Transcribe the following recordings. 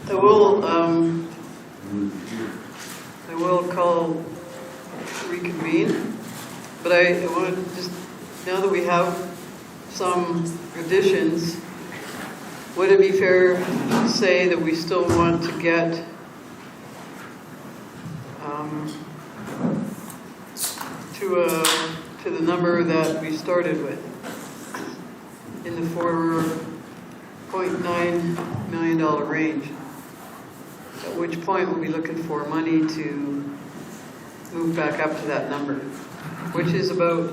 I will call reconvene, but I want to just, now that we have some additions, would it be fair to say that we still want to get to the number that we started with in the $4.9 million range? At which point we'll be looking for money to move back up to that number, which is about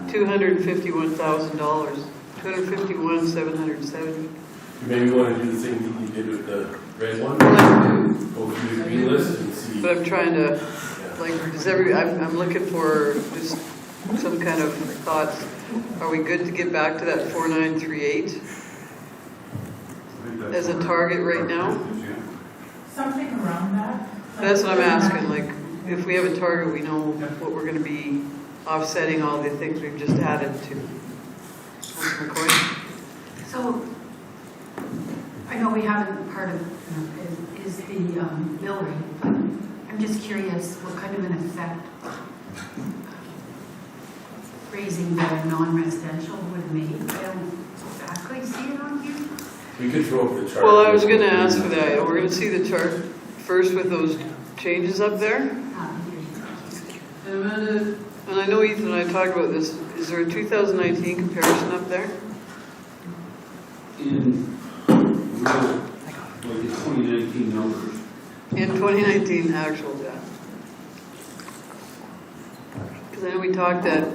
$251,000, $251,770. You maybe want to do the thing that you did with the red one. Go through the green list and see. But I'm trying to, like, I'm looking for just some kind of thoughts. Are we good to get back to that 4938 as a target right now? Something around that. That's what I'm asking. Like, if we have a target, we know what we're going to be offsetting all the things we've just added to. Councilor McCoy? So, I know we haven't part of is the mill rate, but I'm just curious what kind of an effect raising the non-residential would make. I don't exactly see it on here. We could throw up the chart. Well, I was going to ask for that. We're going to see the chart first with those changes up there. And I know Ethan and I talked about this. Is there a 2019 comparison up there? In like the 2019 numbers. In 2019 actual, yeah. Because I know we talked that.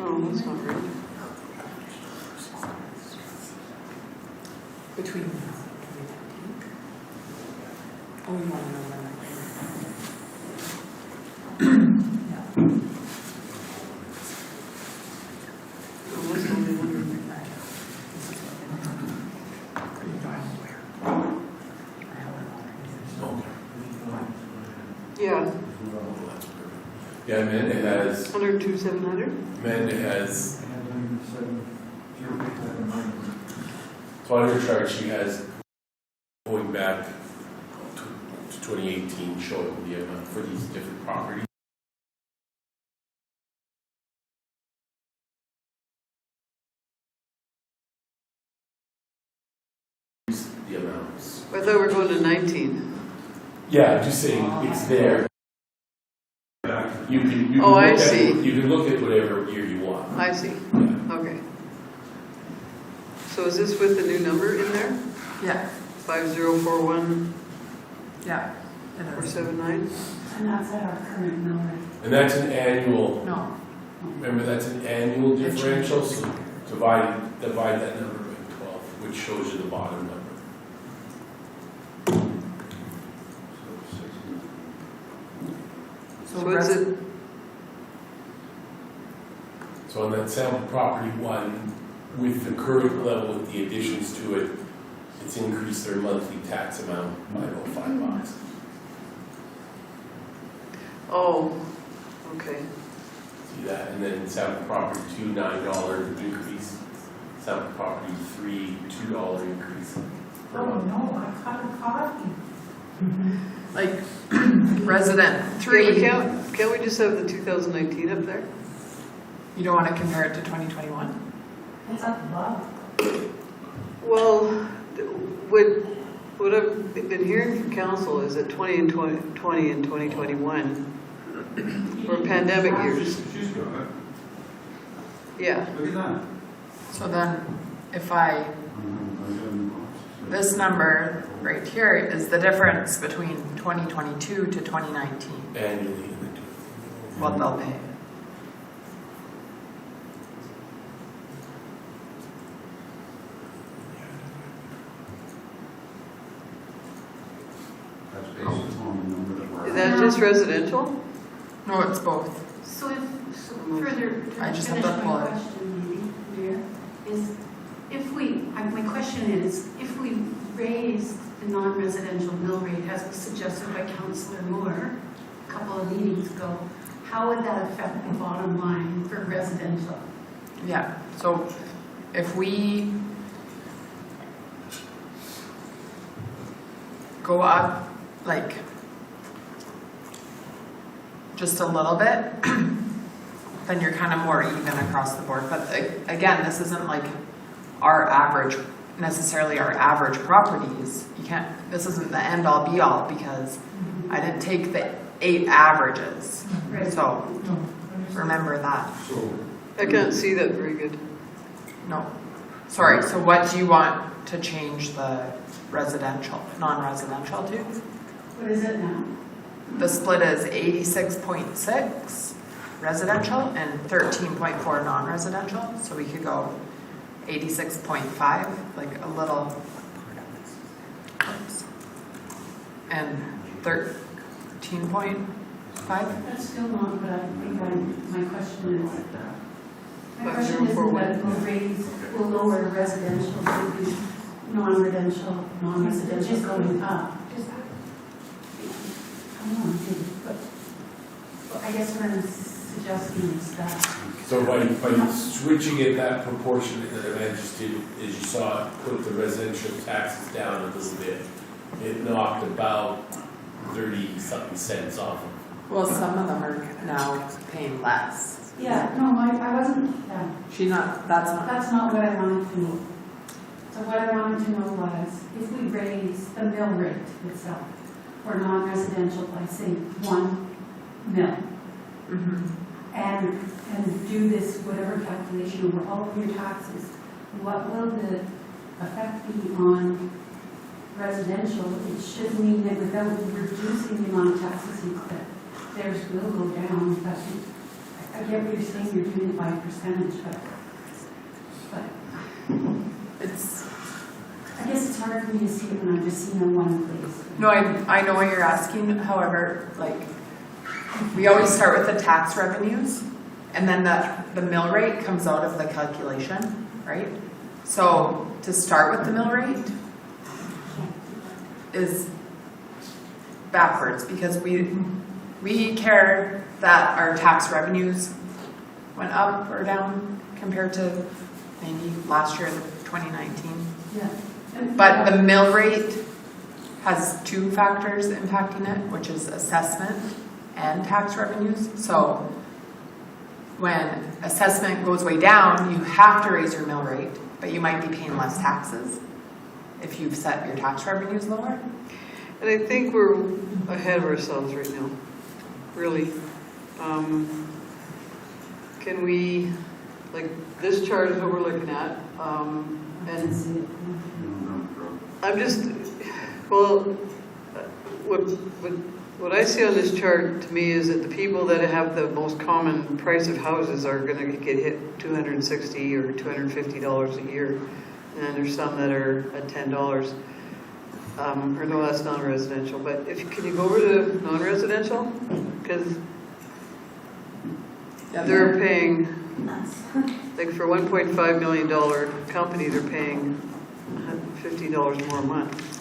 Oh, that's not right. Between. Oh, you want to know Oh, that's the only one. Yeah, Yeah, Amanda has. 102,700. Amanda has. So on her chart, she has going back to 2018, showing the amount for these different properties. The amounts. I thought we were going to 19. Yeah, I'm just saying it's there. You can Oh, I look at, see. You can look at whatever year you want. I see. Yeah. Okay. So is this with the new number in there? Yeah, 5041 yeah. It is. 479? And that's at our current mill rate. And that's an annual. No. Remember, that's an annual differential. So divide that number by 12, which shows you the bottom number. So what's it? So on that sample property one, with the current level, with the additions to it, it's increased their monthly tax amount by about $5. Oh, okay. See that? And then sample property two, $9 increase. Sample property three, $2 increase per Oh, month. no, I caught a coffee. Like resident Three. 3, Can't we just have the 2019 up there? you don't want to compare it to 2021? It's up above. Well, what I've been hearing from council is that 20 and 2021 were pandemic years. She's got it. Yeah. Look at that. So then if this number right here is the difference between 2022 to 2019, Annually. what they'll pay. just residential? No, it's both. So further, to I just finish have to pull my it. question, maybe, Mayor, is if my question is, if we raise the non-residential mill rate as was suggested by Councillor Moore a couple of meetings ago, how would that affect the bottom line for residential? Yeah, so if we go up like just a little bit, then you're kind of more even across the board. But again, this isn't like our average, necessarily our average properties. You can't, this isn't the end all be all because I didn't take the 8 averages. Right. So remember that. So, I can't see that very good. No. Sorry, so what do you want to change the residential, non-residential to? What is it now? The split is 86.6 residential and 13.4 non-residential. So we could go 86.5, like a little, oops, and 13.5. That's still not what I think my question is. My But question isn't 041. that we'll raise, we'll lower residential, we'll do non-residential, non-residential going up. I don't know, but I guess what I'm suggesting is that, So by switching it that proportionate that I just did, as you saw, it put the residential taxes down a little bit. It knocked about 30-something cents off of. Well, some of them are now paying less. yeah, no, I wasn't, yeah. That's not, what I wanted to know. So what I wanted to know was, if we raise the mill rate itself for non-residential by, say, 1 mill, and do this, whatever calculation over all of your taxes, what will the effect be on residential? It should mean that without reducing the amount of taxes you collect, theirs will go down, but I get what you're saying, you're doing it by percentage, but it's, I guess it's hard for me to see it when I've just seen it one place. no, I know what you're asking. However, like, we always start with the tax revenues and then the mill rate comes out of the calculation, right? So to start with the mill rate is backwards because we care that our tax revenues went up or down compared to maybe last year, 2019. Yeah. But the mill rate has 2 factors impacting it, which is assessment and tax revenues. So when assessment goes way down, you have to raise your mill rate, but you might be paying less taxes if you've set your tax revenues lower. And I think we're ahead of ourselves right now, really. Can we, like, this chart is what we're looking at, and I'm just, well, what I see on this chart to me is that the people that have the most common price of houses are going to get hit $260 or $250 a year, and then there's some that are at $10. Or no, that's non-residential. But can you go over to non-residential? Because they're paying, like for $1.5 million company, they're paying $50 more a month.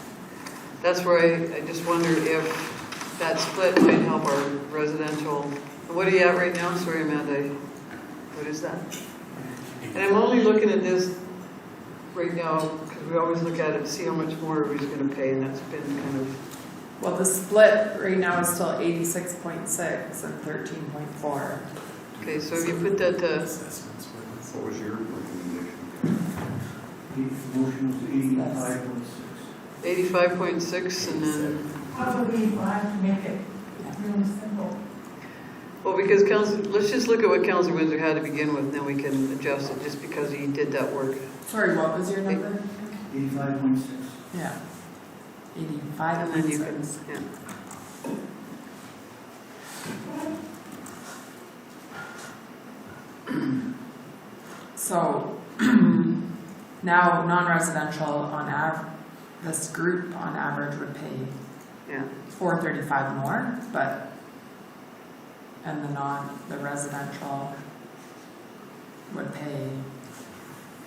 That's where I just wonder if that split might help our residential. What are you at right now? Sorry, Amanda. What is that? And I'm only looking at this right now because we always look at it to see how much more everybody's going to pay, and that's been kind of. Well, the split right now is still 86.6 and 13.4. Okay, so if you put that to. what was your recommendation? The motion was 85.6 and then, Probably we'll have to make it really simple. well, because let's just look at what Councillor Windsor had to begin with, and then we can adjust it just because he did that work. Sorry, what was your number? 85.6. Yeah. And then you can, 85.6. yeah. So now non-residential on this group on average would pay Yeah. $435 more, but and the residential would pay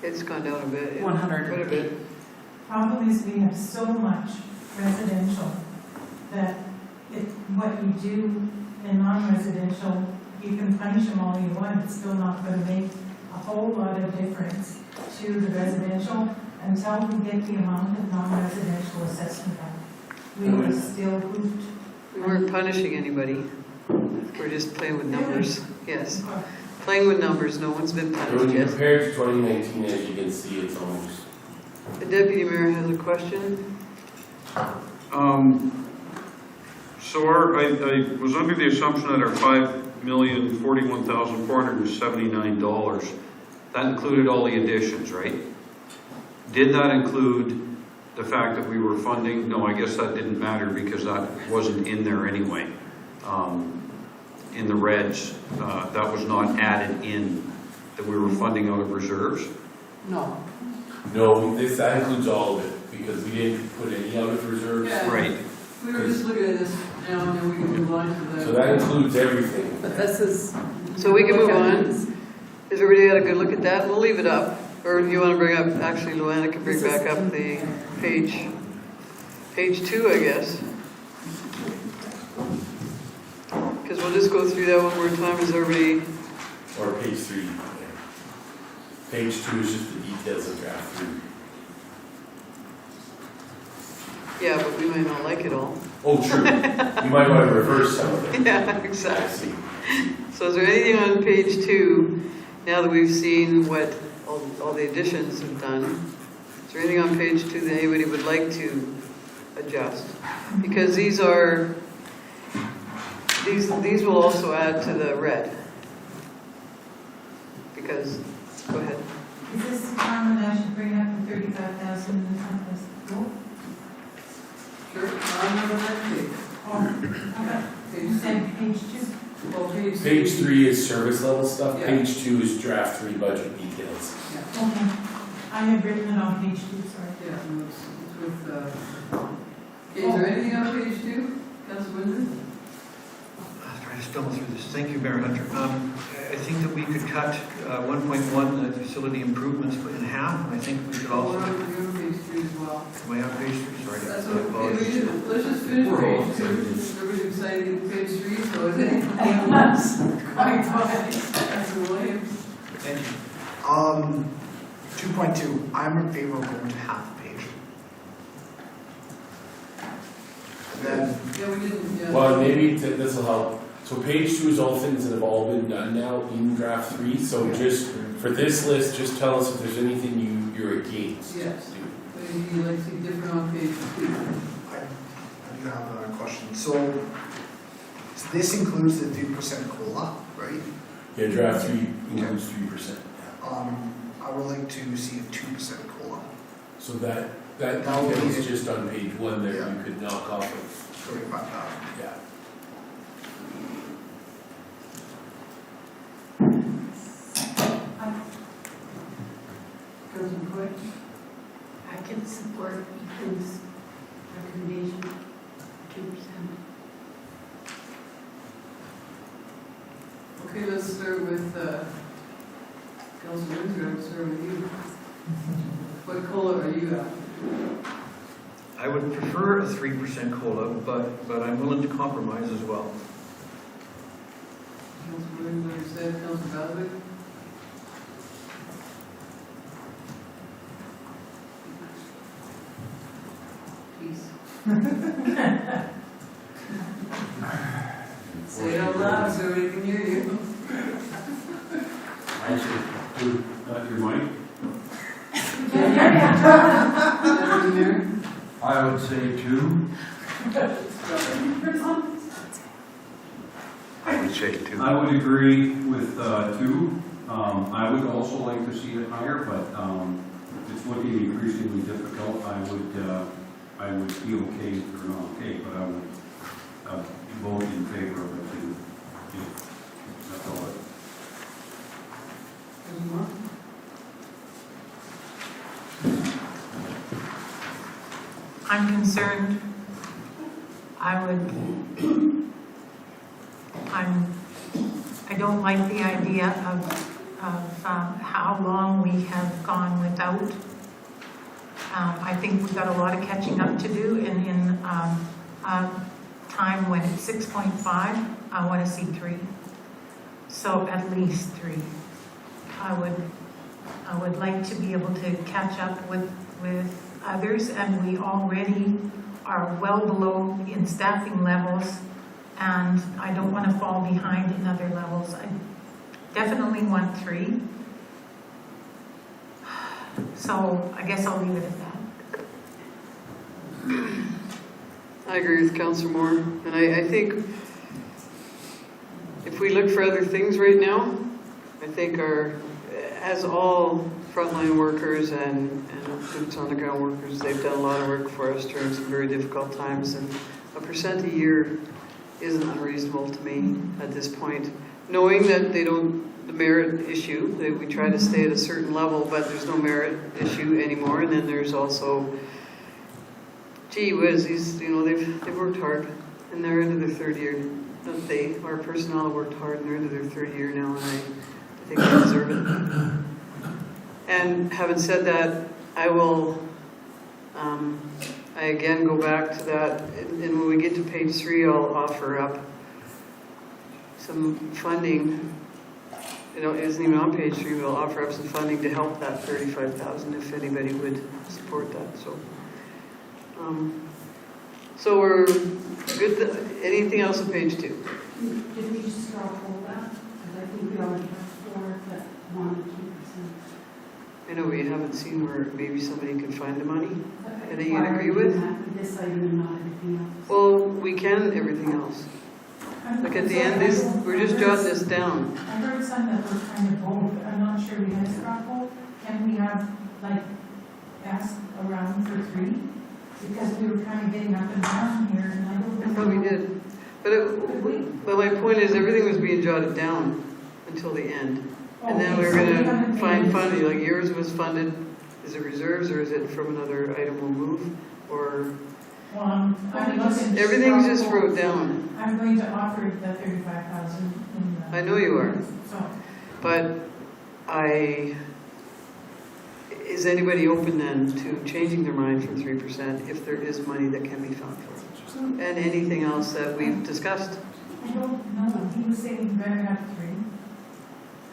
It's gone down a bit. yeah, 108. quite a bit. Problem is, we have so much residential that what you do in non-residential, you can punish them all you want, it's still not gonna make a whole lot of difference to the residential until we get the amount of non-residential assessment done. We are still hooped. We weren't punishing anybody. We're just playing with numbers. Yes, playing with numbers. No one's been When punished you yet. compare to 2019, as you can see, it's almost, The deputy mayor has a question. So I was under the assumption that our $5,041,479, that included all the additions, right? Did that include the fact that we were funding? No, I guess that didn't matter because that wasn't in there anyway. In the reds, that was not added in, that we were funding out of reserves. No. no, that includes all of it, because we didn't put any out of reserves. Yeah. Right. We were just looking at this now, and then we can move on to the. So that includes everything. But this is. So we can move on. Has everybody had a good look at that? We'll leave it up. Or you want to bring up, actually Luana can bring back up the page 2, I guess. Because we'll just go through that one more time. Is everybody, Or page 3. yeah. Page 2 is just the details of draft 3. yeah, but we might not like it all. Oh, true. You might want to reverse some of it. Yeah, I exactly. see. So is there anything on page 2, now that we've seen what all the additions have done, is there anything on page 2 that anybody would like to adjust? Because these will also add to the red. Because, go ahead. Is this the time when I should bring up the 35,000 in the compass? Sure, I'm on the next page. Okay, you Page said page 2. Well, page. Page 3 is service level stuff. Yeah. Page 2 is draft 3 budget details. Yeah, Okay, I have written it on page 2, sorry. yeah, no, it's with, okay, is there anything on page 2, Council Windsor? I'm trying to stumble through this. Thank you, Mayor Hunter. I think that we could cut 1.1, the facility improvements, in half. And I think we could Oh, we're also, on page 3 as well. am I on page 3? Sorry, That's I what, apologize. let's just finish We're all page 2, everybody's excited in page 3, so is it? Quite right. Councilor Williams? Thank you. 2.2, I'm in favor of going to half a page. And then, Yeah, we didn't, yeah. Well, maybe this will help. So page 2 is all things that have all been done now in draft 3. So just for this list, just tell us if there's anything you're against. Yes. What do you like to see different on page 2? I do have a question. So this includes the 3% COLA, right? Yeah, draft 3 includes 3%. I would like to see a 2% COLA. So that That would detail be is it. just on page 1 there. Yeah. You could knock off of. 35,000. Yeah. Councilor Coyle? I can support Ethan's recommendation, 2%. Okay, let's start with, Councilor Windsor, I'll start with you. What COLA are you at? I would prefer a 3% COLA, but I'm willing to compromise as well. Councilor Windsor, what you said, Councilor Baswick? Peace. Say it out loud so we can hear you. Your mic? Deputy Mayor? I would say 2. I would say 2. I would agree with 2. I would also like to see it higher, but it's looking increasingly difficult. I would be okay or not okay, but I would vote in favor of it. That's all. Councilor Moore? I'm concerned. I'm don't like the idea of how long we have gone without. I think we've got a lot of catching up to do, and in a time when it's 6.5, I want to see 3. So at least 3. I would like to be able to catch up with others, and we already are well below in staffing levels, and I don't want to fall behind in other levels. I definitely want 3. So I guess I'll leave it at that. I agree with Councillor Moore, and I think if we look for other things right now, I think as all frontline workers and boots on the ground workers, they've done a lot of work for us during some very difficult times, and a % a year isn't unreasonable to me at this point. Knowing that they don't, the merit issue, that we try to stay at a certain level, but there's no merit issue anymore, and then there's also, gee whiz, they've worked hard, and they're into their 3rd year. Not they, our personnel have worked hard, and they're into their 3rd year now, and I think they deserve it. And having said that, I will, I again go back to that, and when we get to page 3, I'll offer up some funding. It isn't even on page 3, but I'll offer up some funding to help that 35,000 if anybody would support that. So we're good. Anything else on page 2? Did we just draw hold that? Because I think we already have 4 that wanted 2%. I know we haven't seen where maybe somebody can find the money. Okay. That you agree with? This item and not everything else. Well, we can everything else. Like at the end, we're just jotting this down. I heard some that were kind of both. I'm not sure we had straw poll. Can we have, ask around for 3? Because we were kind of getting up and down here, and I don't know. I thought we did. But my point is, everything was being jotted down until the end. And then we were going to find funding, like yours was funded, is it reserves or is it from another item we'll move? Or I'm looking. everything's just wrote down. I'm going to offer the 35,000 in the. I know you are. So, But is anybody open then to changing their mind from 3% if there is money that can be found for it? And anything else that we've discussed? I don't know. He was saying you better have 3.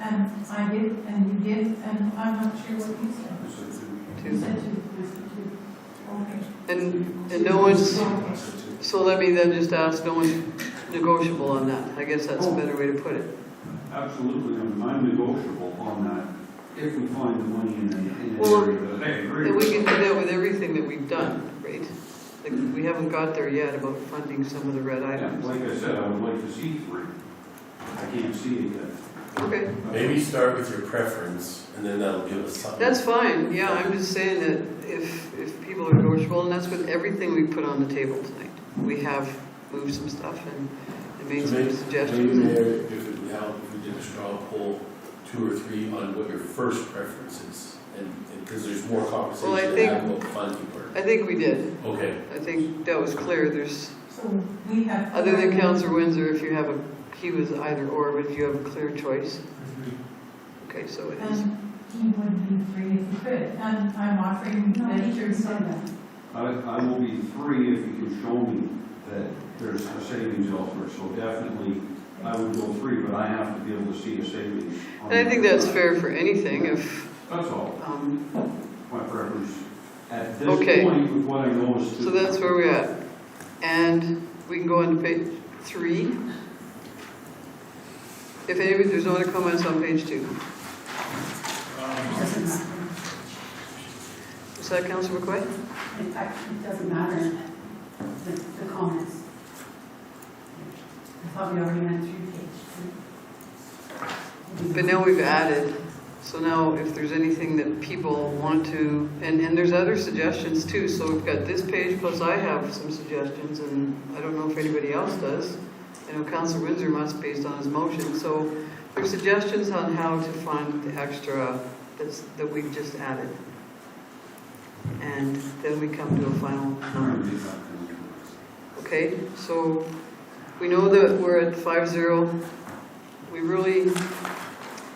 And I did, and you did, and I'm not sure what you said. You said 2. Okay. And no one's, so let me then just ask, no one's negotiable on that. I guess that's a better way to put it. Absolutely, I'm negotiable on that, if we find the money in the Well, area that I agree And we with. can do that with everything that we've done, right? Like, we haven't got there yet about funding some of the red Yeah, items. like I said, I would like to see 3. I can't see it yet. Okay, Maybe start with your preference, and then that'll give us something. that's fine. Yeah, I'm just saying that if people are negotiable, and that's with everything we put on the table tonight. We have moved some stuff and made So some maybe, suggestions. Mayor, if it would help if we did a straw poll, 2 or 3 on what your first preference is, and because there's more conversation Well, I to think- have about the funding part. I think we did. Okay. I think that was clear. There's, So we have. other than Councillor Windsor, if you have he was either or, but if you have a clear choice. Okay, so it is. And he would be 3 if he could. And I'm offering No, that he he should say should. that. I will be 3 if you can show me that there's a savings elsewhere, so definitely I would go 3, but I have to be able to see a savings. on And I think that's that. fair for anything if, That's all, my preference. At this Okay. point, with what I know is. so that's where we're at. And we can go on to page 3. If anybody, there's no other comments on page 2. Doesn't matter. Is that Councillor McCoy? In fact, it doesn't matter, the comments. I thought we already went through page 2. But now we've added, so now if there's anything that people want to, and there's other suggestions too, so we've got this page, plus I have some suggestions, and I don't know if anybody else does. I know Councillor Windsor must based on his motion, so there's suggestions on how to fund the extra that we've just added. And then we come to a final number. Okay, so we know that we're at 5-0 we really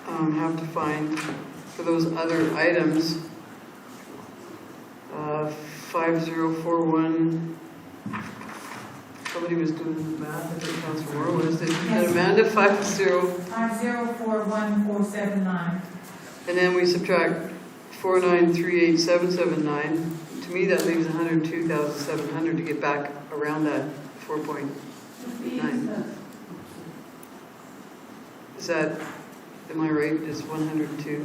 have to find for those other items, 5041, somebody was doing the math, I think Councilor Moore was, did Amanda 5041479. and then we subtract 4938779. To me, that leaves 102,700 to get back around that 4.9. Is that, am I right, is 102?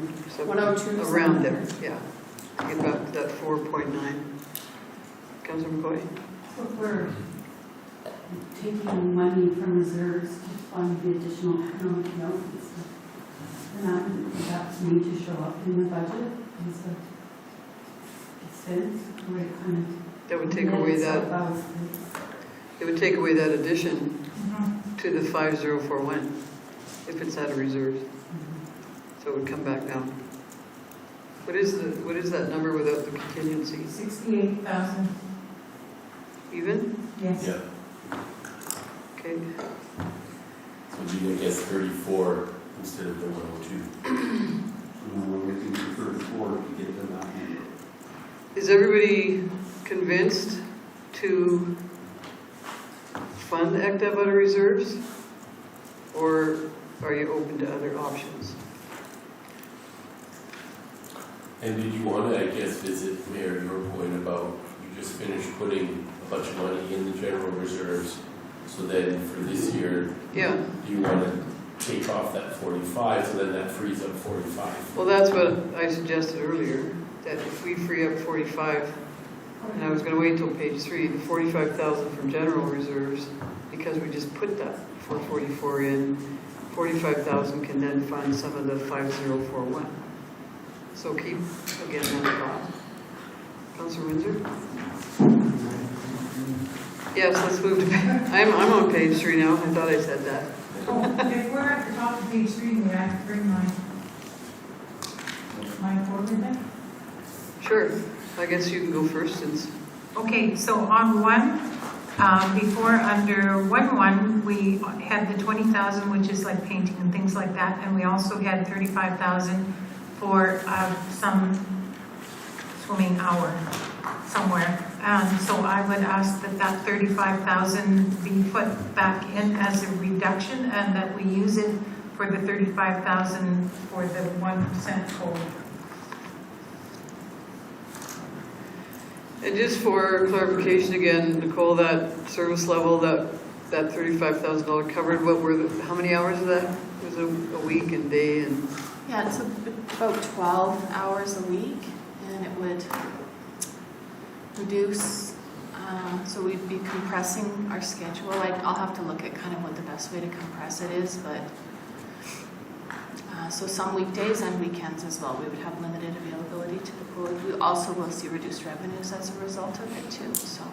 102, Around there, yeah. To get back to that 4.9. Councilor McCoy? So if we're taking money from reserves to fund the additional economic development stuff, then that need to show up in the budget as an expense, where it kind of. That would take away that, it would take away that addition to the 5041 if it's out of reserves. So it would come back down. What is that number without the contingency? 68,000, Even? yes. Yeah, Okay. so you would guess 34 instead of the 102. So we're looking for 34 to get to that number. Is everybody convinced to fund ACTAB out of reserves? Or are you open to other options? And did you want to, I guess, visit, Mayor, your point about you just finished putting a bunch of money in the general reserves, so then for this year, Yeah, do you want to take off that 45, so then that frees up 45? well, that's what I suggested earlier, that if we free up 45, and I was going to wait until page 3, the 45,000 from general reserves, because we just put that 444 in, 45,000 can then fund some of the 5041. So keep, again, that thought. Councilor Windsor? Yes, let's move to, I'm on page 3 now, I thought I said that. Oh, if we're at the top of page 3, we have to bring my forward then? Sure, I guess you can go first since, Okay, so on 1, before under 1.1, we had the 20,000, which is like painting and things like that, and we also had 35,000 for some swimming hour somewhere. So I would ask that that 35,000 be put back in as a reduction, and that we use it for the 35,000 for the 1% COLA. and just for clarification again, Nicole, that service level, that $35,000 covered, what were the, how many hours of that? It was a week and day and, Yeah, it's about 12 hours a week, and it would reduce, so we'd be compressing our schedule. I'll have to look at kind of what the best way to compress it is, but so some weekdays and weekends as well, we would have limited availability to the pool. We also will see reduced revenues as a result of it too, so.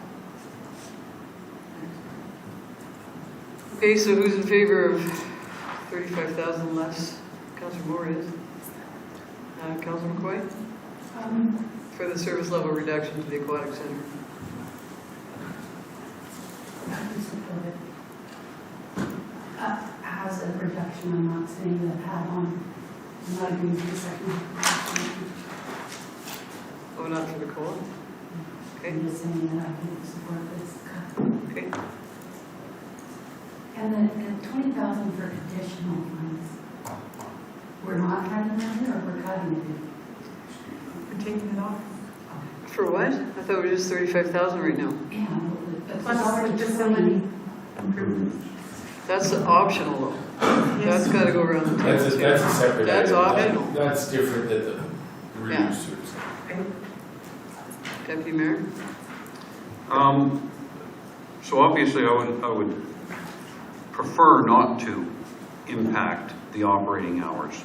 okay, so who's in favor of 35,000 less? Councilor Moore is. Councilor McCoy? For the service level reduction to the aquatic center. I can support it. As a reduction, I'm not saying that had on, I'm not agreeing with the second. Oh, not for the COLA? Okay, I'm just saying that I can support this cut. okay. And the 20,000 for additional funds, we're not cutting that in, or we're cutting it in? We're taking it off. For what? I thought it was just 35,000 right now. Yeah. Plus the facility improvements. That's optional though. That's gotta go around the table. That's a separate That's item. optional. That's different than the Yeah. reduced service. Deputy Mayor? So obviously, I would prefer not to impact the operating hours.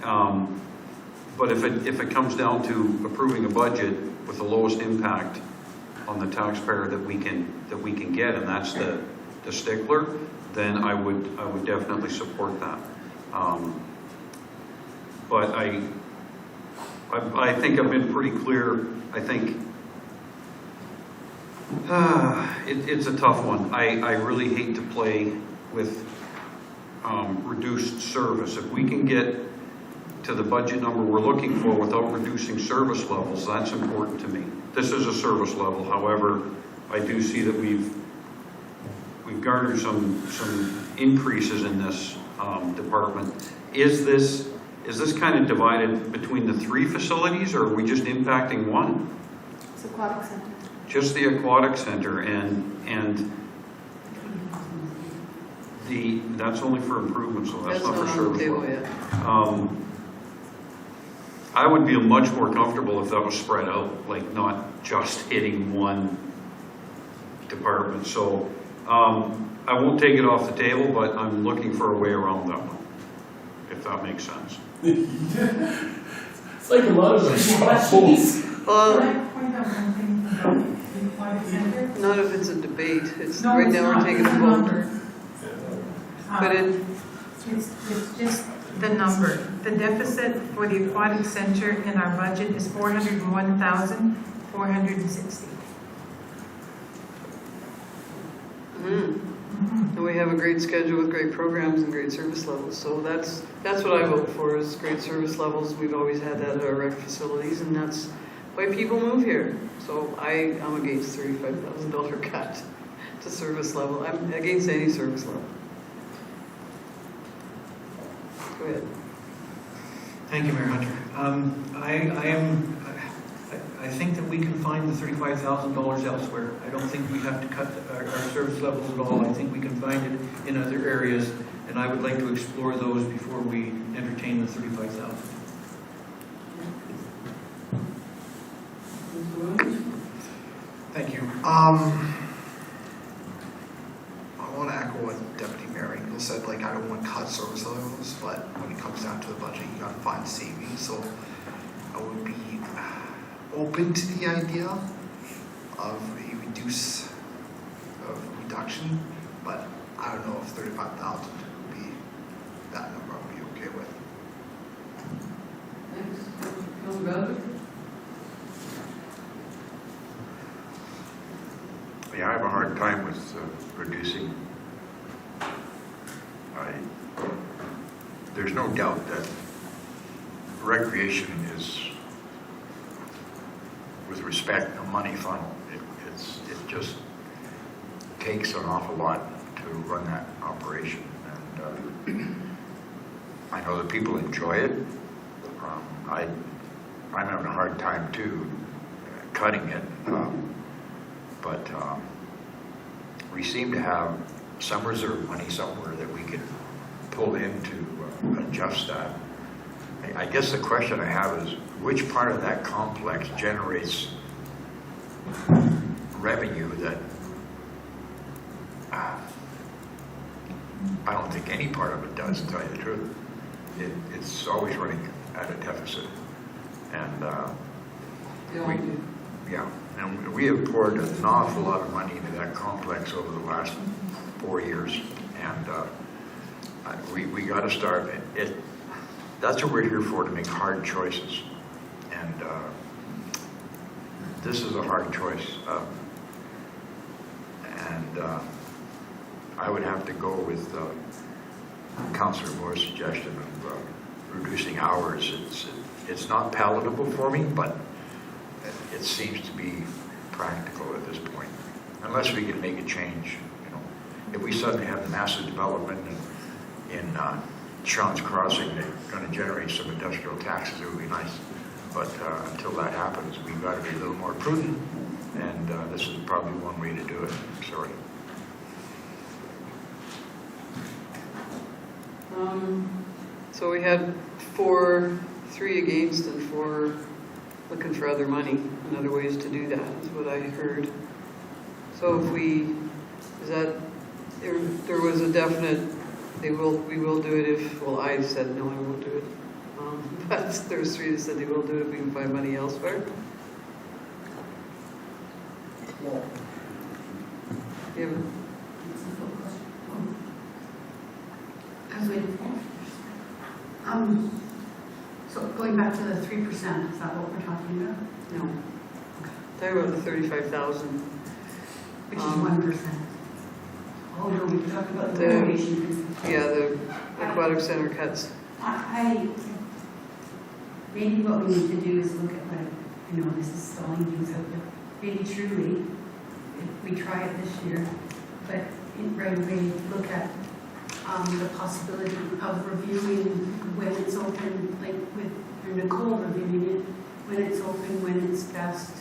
But if it comes down to approving a budget with the lowest impact on the taxpayer that we can get, and that's the stickler, then I would definitely support that. But I think I've been pretty clear. I think it's a tough one. I really hate to play with reduced service. If we can get to the budget number we're looking for without reducing service levels, that's important to me. This is a service level, however, I do see that we've garnered some increases in this department. Is this kind of divided between the 3 facilities, or are we just impacting one? It's Aquatic Center. Just the aquatic center, and that's only for improvements, so that's not for on the service table level. yet. I would feel much more comfortable if that was spread out, like not just hitting one department. So I won't take it off the table, but I'm looking for a way around that one, if that makes sense. It's like a lot of those Can Well, I point out one thing about the aquatic center? not if it's a debate. It's, No, right it's now not. we're taking a It's vote. number. But it, It's just the number. The deficit for the aquatic center in our budget is 401,460. and we have a great schedule with great programs and great service levels. So that's what I vote for, is great service levels. We've always had that at our rec facilities, and that's why people move here. So I'm against $35,000 cut to service level. I'm against any service level. Go ahead. Thank you, Mayor Hunter. I think that we can find the $35,000 elsewhere. I don't think we have to cut our service levels at all. I think we can find it in other areas, and I would like to explore those before we entertain the $35,000. Thank you. I want to echo what Deputy Mayor Engel said, like, I don't want to cut service levels, but when it comes down to the budget, you got to find savings. So I would be open to the idea of a reduction, but I don't know if 35,000 would be that number I would be okay with. Thanks. Councilor Bowser? Yeah, I have a hard time with reducing. There's no doubt that recreation is, with respect, a money funnel. It just takes an awful lot to run that operation, and I know that people enjoy it. I'm having a hard time too cutting it, but we seem to have some reserve money somewhere that we can pull in to adjust that. I guess the question I have is, which part of that complex generates revenue that I don't think any part of it does, to tell you the truth. It's always running at a deficit. And and we have poured an awful lot of money into that complex over the last 4 years, and we got to start it. That's what we're here for, to make hard choices, and this is a hard choice. I would have to go with Councillor Moore's suggestion of reducing hours. It's not palatable for me, but it seems to be practical at this point, unless we can make a change. You know, if we suddenly have massive development in Sean's Crossing, they're going to generate some industrial taxes, it would be nice. But until that happens, we've got to be a little more prudent, and this is probably one way to do it. Sorry. So we had 3 against and 4 looking for other money and other ways to do that, is what I heard. So if there was a definite, we will do it if, well, I said no, I won't do it. But there's 3 that said they will do it if we can find money elsewhere. Yeah. I was waiting for so going back to the 3%, is that what we're talking about? No. Talking about the 35,000. Which is 1%. Oh, no, we talked about the The- renovation. Yeah, the aquatic center cuts. Maybe what we need to do is look at what, I know this is stalling things out, but maybe truly, if we try it this year, but right away, look at the possibility of reviewing when it's open, like with Nicole reviewing it, when it's open, when it's best,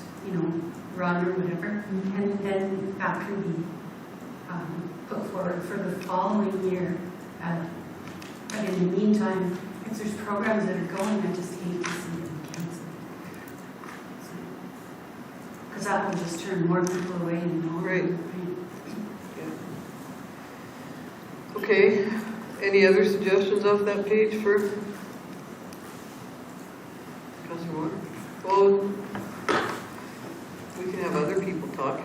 run or whatever, and then that can be put forward for the following year. But in the meantime, if there's programs that are going, I just hate to see them canceled. Because that will just turn more people away and more. Right. Okay, any other suggestions off that page for Councilor Moore? Well, we can have other people talk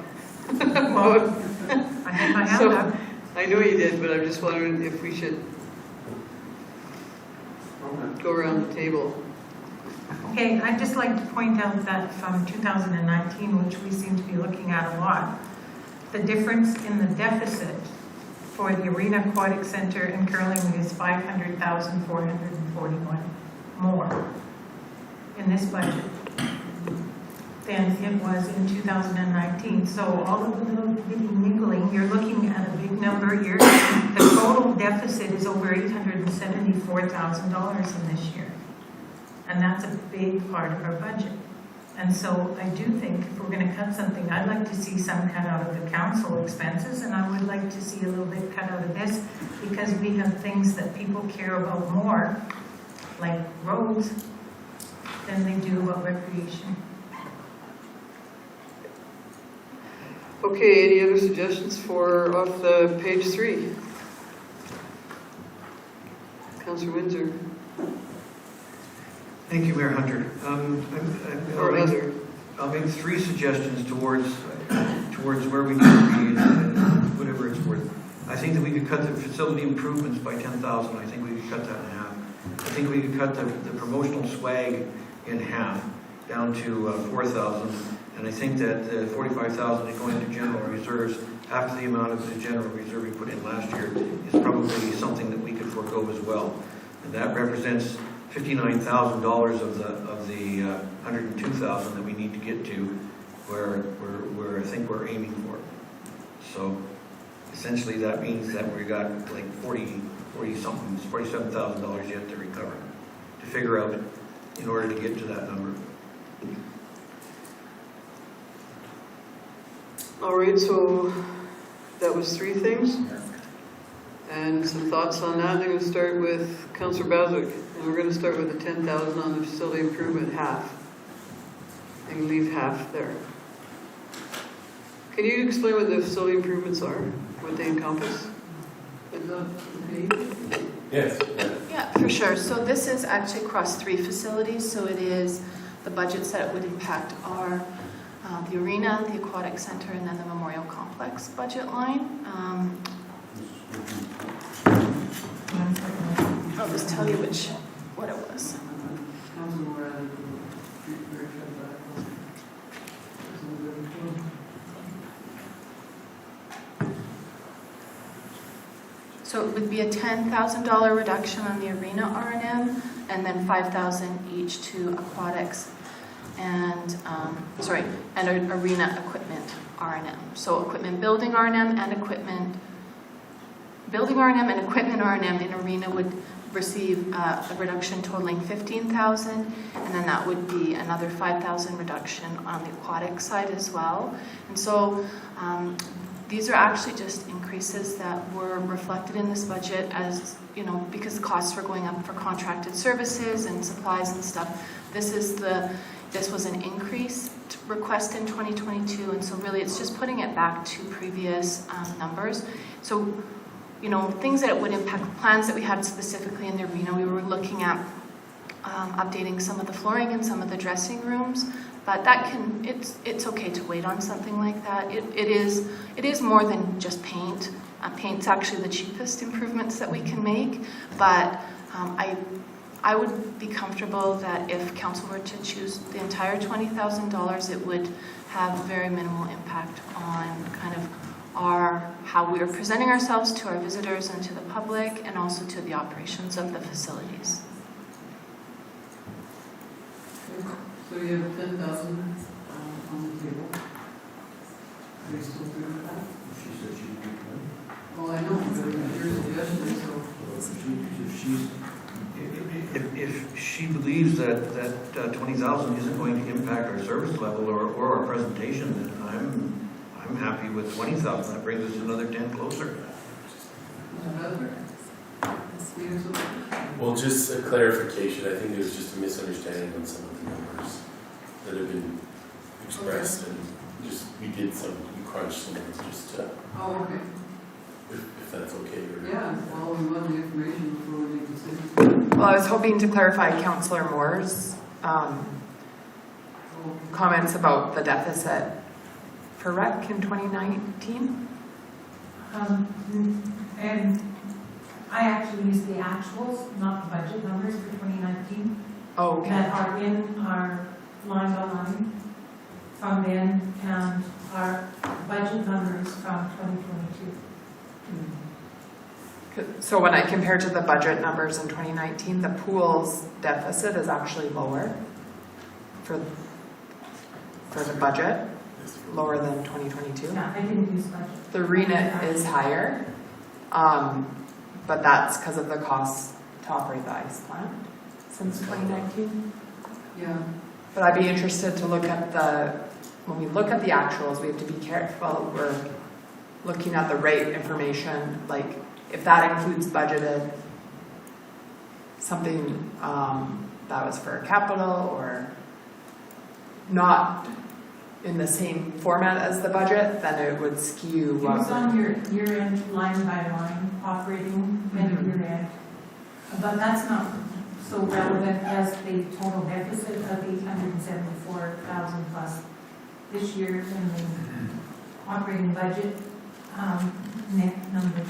about. I had my hand So, up. I know you did, but I'm just wondering if we should go around the table. Okay, I'd just like to point out that from 2019, which we seem to be looking at a lot, the difference in the deficit for the Arena Aquatic Center and curling is $500,441 more in this budget than it was in 2019. So all of the little bitty niggling, you're looking at a big number here. The total deficit is over $874,000 in this year. And that's a big part of our budget. And so I do think if we're going to cut something, I'd like to see some cut out of the council expenses, and I would like to see a little bit cut out of this, because we have things that people care about more, like roads, than they do about recreation. Okay, any other suggestions for off the page 3? Councilor Windsor, Thank you, Mayor Hunter. or other? I'll make 3 suggestions towards where we need to be and whatever it's worth. I think that we could cut the facility improvements by 10,000. I think we could cut that in half. I think we could cut the promotional swag in half, down to 4,000. And I think that the 45,000 is going to general reserves after the amount of the general reserve we put in last year is probably something that we could forego as well. And that represents $59,000 of the 102,000 that we need to get to where I think we're aiming for. So essentially that means that we got like $47,000 yet to recover, to figure out in order to get to that number. All right, so that was 3 things. And some thoughts on that. I'm going to start with Councillor Baswick. And we're going to start with the 10,000 on the facility improvement, half. And leave half there. Can you explain what the facility improvements are? What they encompass? Is that the page? Yes. Yeah, for sure. So this is actually across 3 facilities. So it is the budgets that it would impact are the arena, the aquatic center, and then the memorial complex budget line. I'll just tell you what it was. So it would be a $10,000 reduction on the arena R&M, and then $5,000 each to aquatics and arena equipment R&M. So equipment building R&M and equipment R&M in arena would receive a reduction totaling $15,000, and then that would be another $5,000 reduction on the aquatic side as well. And so these are actually just increases that were reflected in this budget as, because the costs were going up for contracted services and supplies and stuff. This was an increase request in 2022, and so really it's just putting it back to previous numbers. So, things that would impact plans that we had specifically in the arena, we were looking at updating some of the flooring in some of the dressing rooms, but it's okay to wait on something like that. It is more than just paint. Paint's actually the cheapest improvements that we can make, but I would be comfortable that if council were to choose the entire $20,000, it would have very minimal impact on kind of are how we are presenting ourselves to our visitors and to the public, and also to the operations of the facilities. So you have 10,000 on the table. Are you still good with that? She said she'd be fine. Well, I know, but your suggestion, so. If she believes that 20,000 isn't going to impact our service level or our presentation, then I'm happy with 20,000. That brings us another 10 closer. Well, just a clarification, I think there's just a misunderstanding on some of the numbers that have been expressed, and we crunched some of them just to, Oh, okay. if that's okay, or. Yeah, well, we want the information before we make decisions. Well, I was hoping to clarify Councillor Moore's comments about the deficit for rec in 2019. And I actually used the actuals, not the budget numbers for 2019, Oh, okay. that are in our line by line from then, and our budget numbers from 2022. So when I compare to the budget numbers in 2019, the pool's deficit is actually lower for the budget, lower than 2022. Yeah, I didn't use budget. The RENIT is higher, but that's because of the cost to operate the ice plant since 2019. Yeah. But I'd be interested to look at when we look at the actuals, we have to be careful. We're looking at the rate information, like if that includes budgeted something that was for capital or not in the same format as the budget, then it would skew. It was on your year-end line by line operating and year-end. But that's not so relevant as the total deficit of 874,000 plus this year in the operating budget net numbers.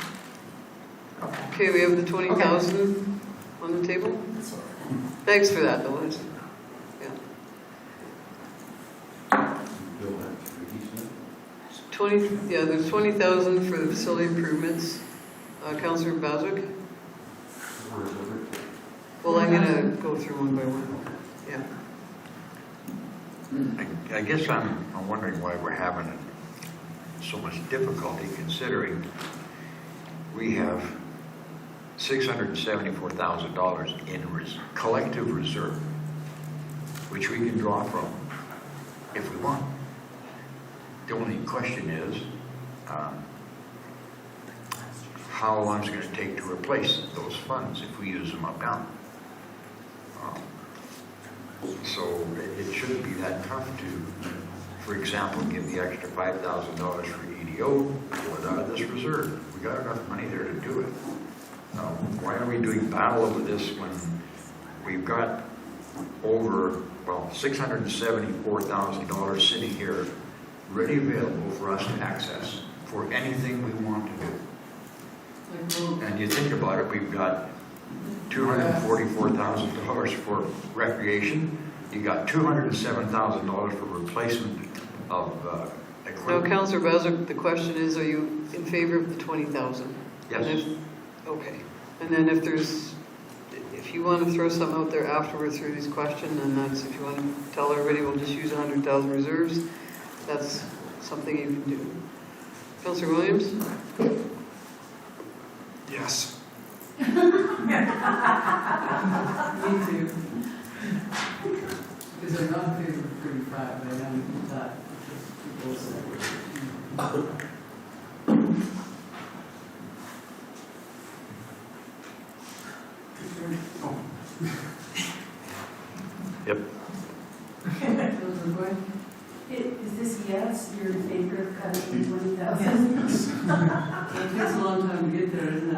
Okay, we have the 20,000 on the table. Thanks for that, though. Yeah. 20, yeah, there's 20,000 for the facility improvements. Councillor Bazook? Well, I'm gonna go through one by one. Yeah. I guess I'm wondering why we're having so much difficulty, considering we have $674,000 in collective reserve, which we can draw from if we want. The only question is how long is it going to take to replace those funds if we use them up now? So it shouldn't be that tough to, for example, give the extra $5,000 for EDO, pull it out of this reserve. We got enough money there to do it. Why are we doing battle over this when we've got over, well, $674,000 sitting here ready available for us to access for anything we want to do? And you think about it, we've got $244,000 for recreation. You got $207,000 for replacement of Now, equipment. Councillor Bazook, the question is, are you in favor of the 20,000? Yes. Okay. And then if you want to throw something out there afterwards through these questions, and that's, if you want to tell everybody we'll just use 100,000 reserves, that's something you can do. Councillor Williams? Yes. Me too. Because I'm not in favor of 35, but I am that. Yep. Councillor Boyd? Is this yes, you're in favor of cutting 20,000? It takes a long time to get there, isn't it?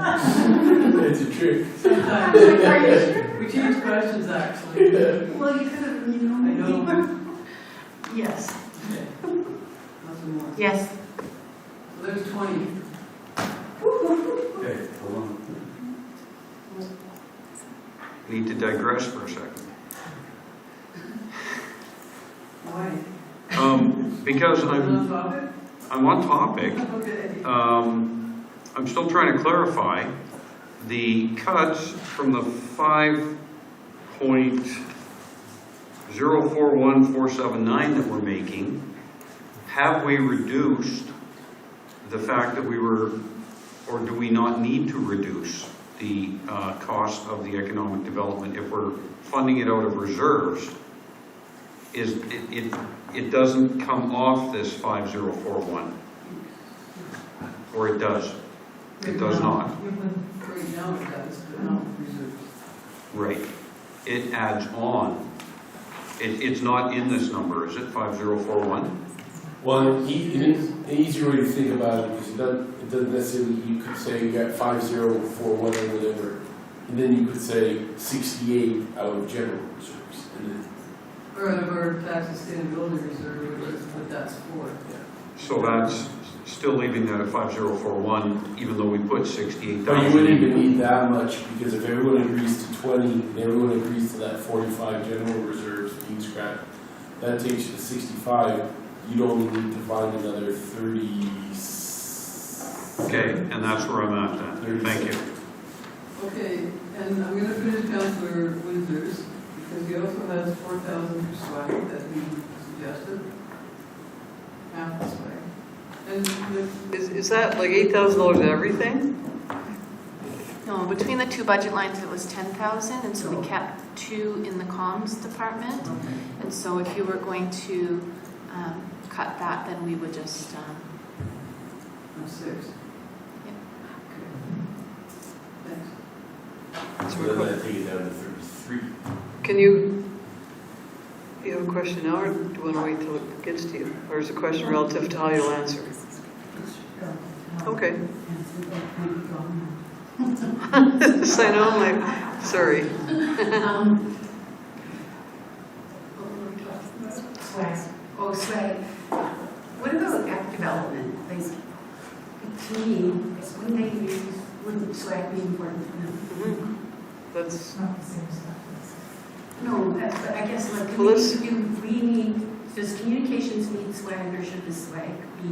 It's a trick. Sometimes. Are you sure? We change questions, actually. Well, you could have, I know. Yes. Okay. Councillor Moore. Yes. So there's 20. Okay, hold on. Need to digress for a second. Why? Because On topic? I'm on topic. Okay. I'm still trying to clarify the cuts from the 5.041479 that we're making. Have we reduced the fact that we were, or do we not need to reduce the cost of the economic development if we're funding it out of reserves? It doesn't come off this 5041, or it does? It does not. Right now it does, but not reserves. Right. It adds on. It's not in this number, is it, 5041? Well, an easier way to think about it, because it doesn't necessarily, you could say you got 5041 or whatever, and then you could say 68 out of general reserves. And then, Or out of our tax sustainability reserve, which is what that's for. So that's still leaving that at 5041, even though we put 68,000. but you wouldn't even need that much, because if everyone agrees to 20, and everyone agrees to that 45 general reserves being scrapped, that takes you to 65. You'd only need to find another 30. Okay, and that's where I'm at then. Thank you. Okay, and I'm gonna finish Councillor Windsor's, because he also has 4,000 for swag that he suggested. Half the swag. And Is that like $8,000 everything? No, between the two budget lines, it was 10,000, and so we kept 2 in the comms department. And so if you were going to cut that, then we would just, I'm 6. Yep. Okay. Thanks. So then that take it down to 33. Can you have a question now, or do you want to wait till it gets to you? Or is the question relative to how you'll answer? Okay. So I know, I'm like, sorry. Swag. Oh, swag. What about app development? Like, to me, wouldn't swag be important for them? That's, It's not the same stuff. No, but I guess like, Well, let's- does communications need swag, or should the swag be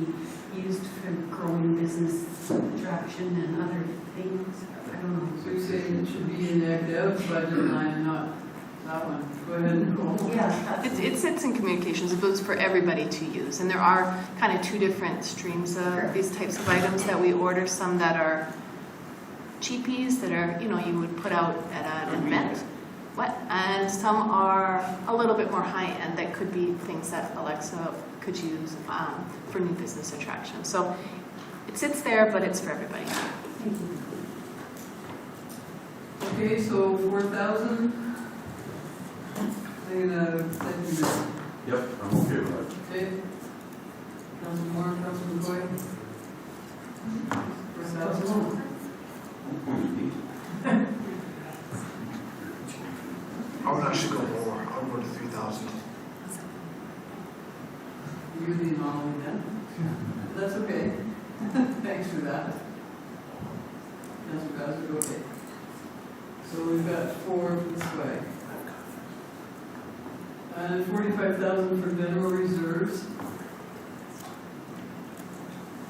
used for growing business attraction and other things? I don't know. So you're saying it should be in the dev budget line and not that one? Go ahead, Nicole. Yeah. it sits in communications, it was for everybody to use. And there are kind of 2 different streams of these types of items that we order, some that are cheapies that are, you would put out at an event. And some are a little bit more high-end that could be things that Alexa could use for new business attraction. So it sits there, but it's for everybody. Okay, so 4,000. I'm gonna let you know. Yep, I'm okay with that. Okay. Councillor Moore, Councillor McCoy. 4,000. I would actually go lower. I would go to 3,000. You're the anomaly then. That's okay. Thanks for that. Councillor Bowser, okay. So we've got 4 for the swag. And 45,000 for general reserves.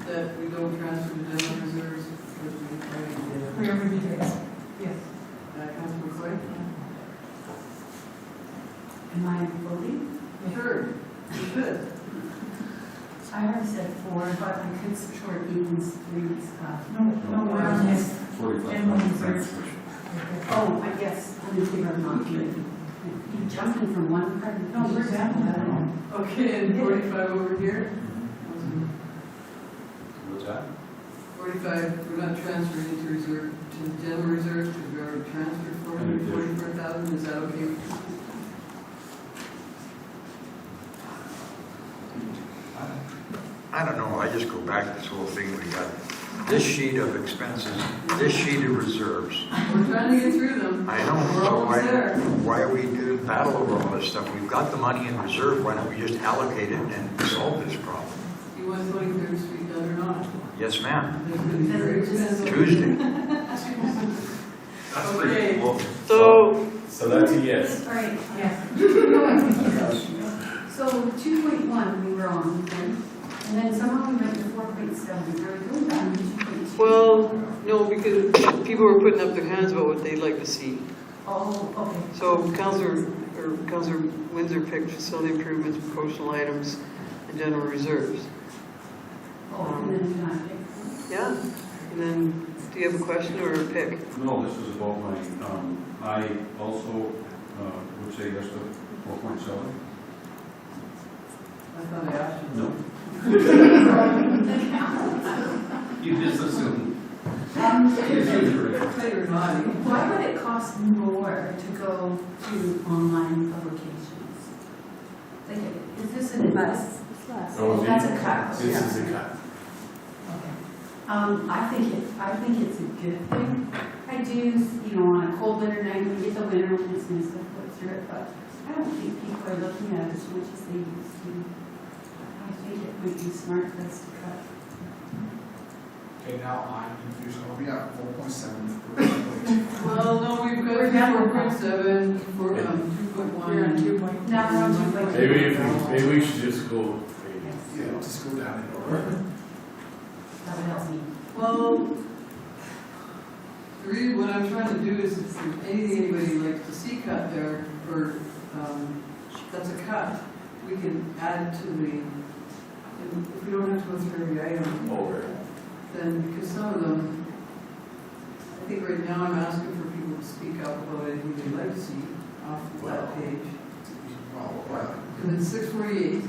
That we don't transfer to general reserves because we already did. For every day. Yes. Councillor McCoy? Am I voting? Third. You should. I already said 4, but I could support Ethan's 3 stuff. No, we're on this. 45. General reserve. Oh, I guess I'm in favor of not doing. You jumping from one part. No, we're down to that one. Okay, and 45 over here? What's that? 45, we're not transferring into reserve, to the general reserve, because we already transferred 444,000, is that okay? I don't know, I just go back to this whole thing, we got this sheet of expenses, this sheet of reserves. We're trying to get through them. I know, We're so almost there. why are we doing battle over all this stuff? We've got the money in reserve, why don't we just allocate it and solve this problem? You want 23rd Street done or not? Yes, ma'am. There's going to be very expensive. Tuesday. Okay. So that's a yes. All right, Yes. so 2.1 we were on then. And then somehow we went to 4.7, are we going back to 2.2? Well, no, because people were putting up their hands about what they'd like to see. Oh, okay. So Councillor Windsor picked facility improvements, promotional items, and general reserves. Oh, and then can I pick? Yeah, and then, do you have a question or a pick? No, this is about my, I also would say yes to 4.7. I thought I asked you. No. You just assumed. Say you're naughty. Why would it cost more to go to online publications? Like, is this an less? Oh, That's a cut. This is a cut. Okay. I think it's a good thing. I do, on a cold winter night, when you get the winter, when it's nice to put through it, but I don't think people are looking at it as much as they used to. I think it would be smart for us to cut. Okay, now I'm confused. Are we at 4.7? Well, no, we've got 4.7, 2.1. Now we're on 2.2. Maybe we should just go. Yeah, just go down in order. That would help me. Well, really what I'm trying to do is if there's anything anybody likes to see cut there, or that's a cut, we can add it to the, and if we don't have to go through every item, Over. then, because some of them, I think right now I'm asking for people to speak up about anything they'd like to see off that page. Because it's 6:48,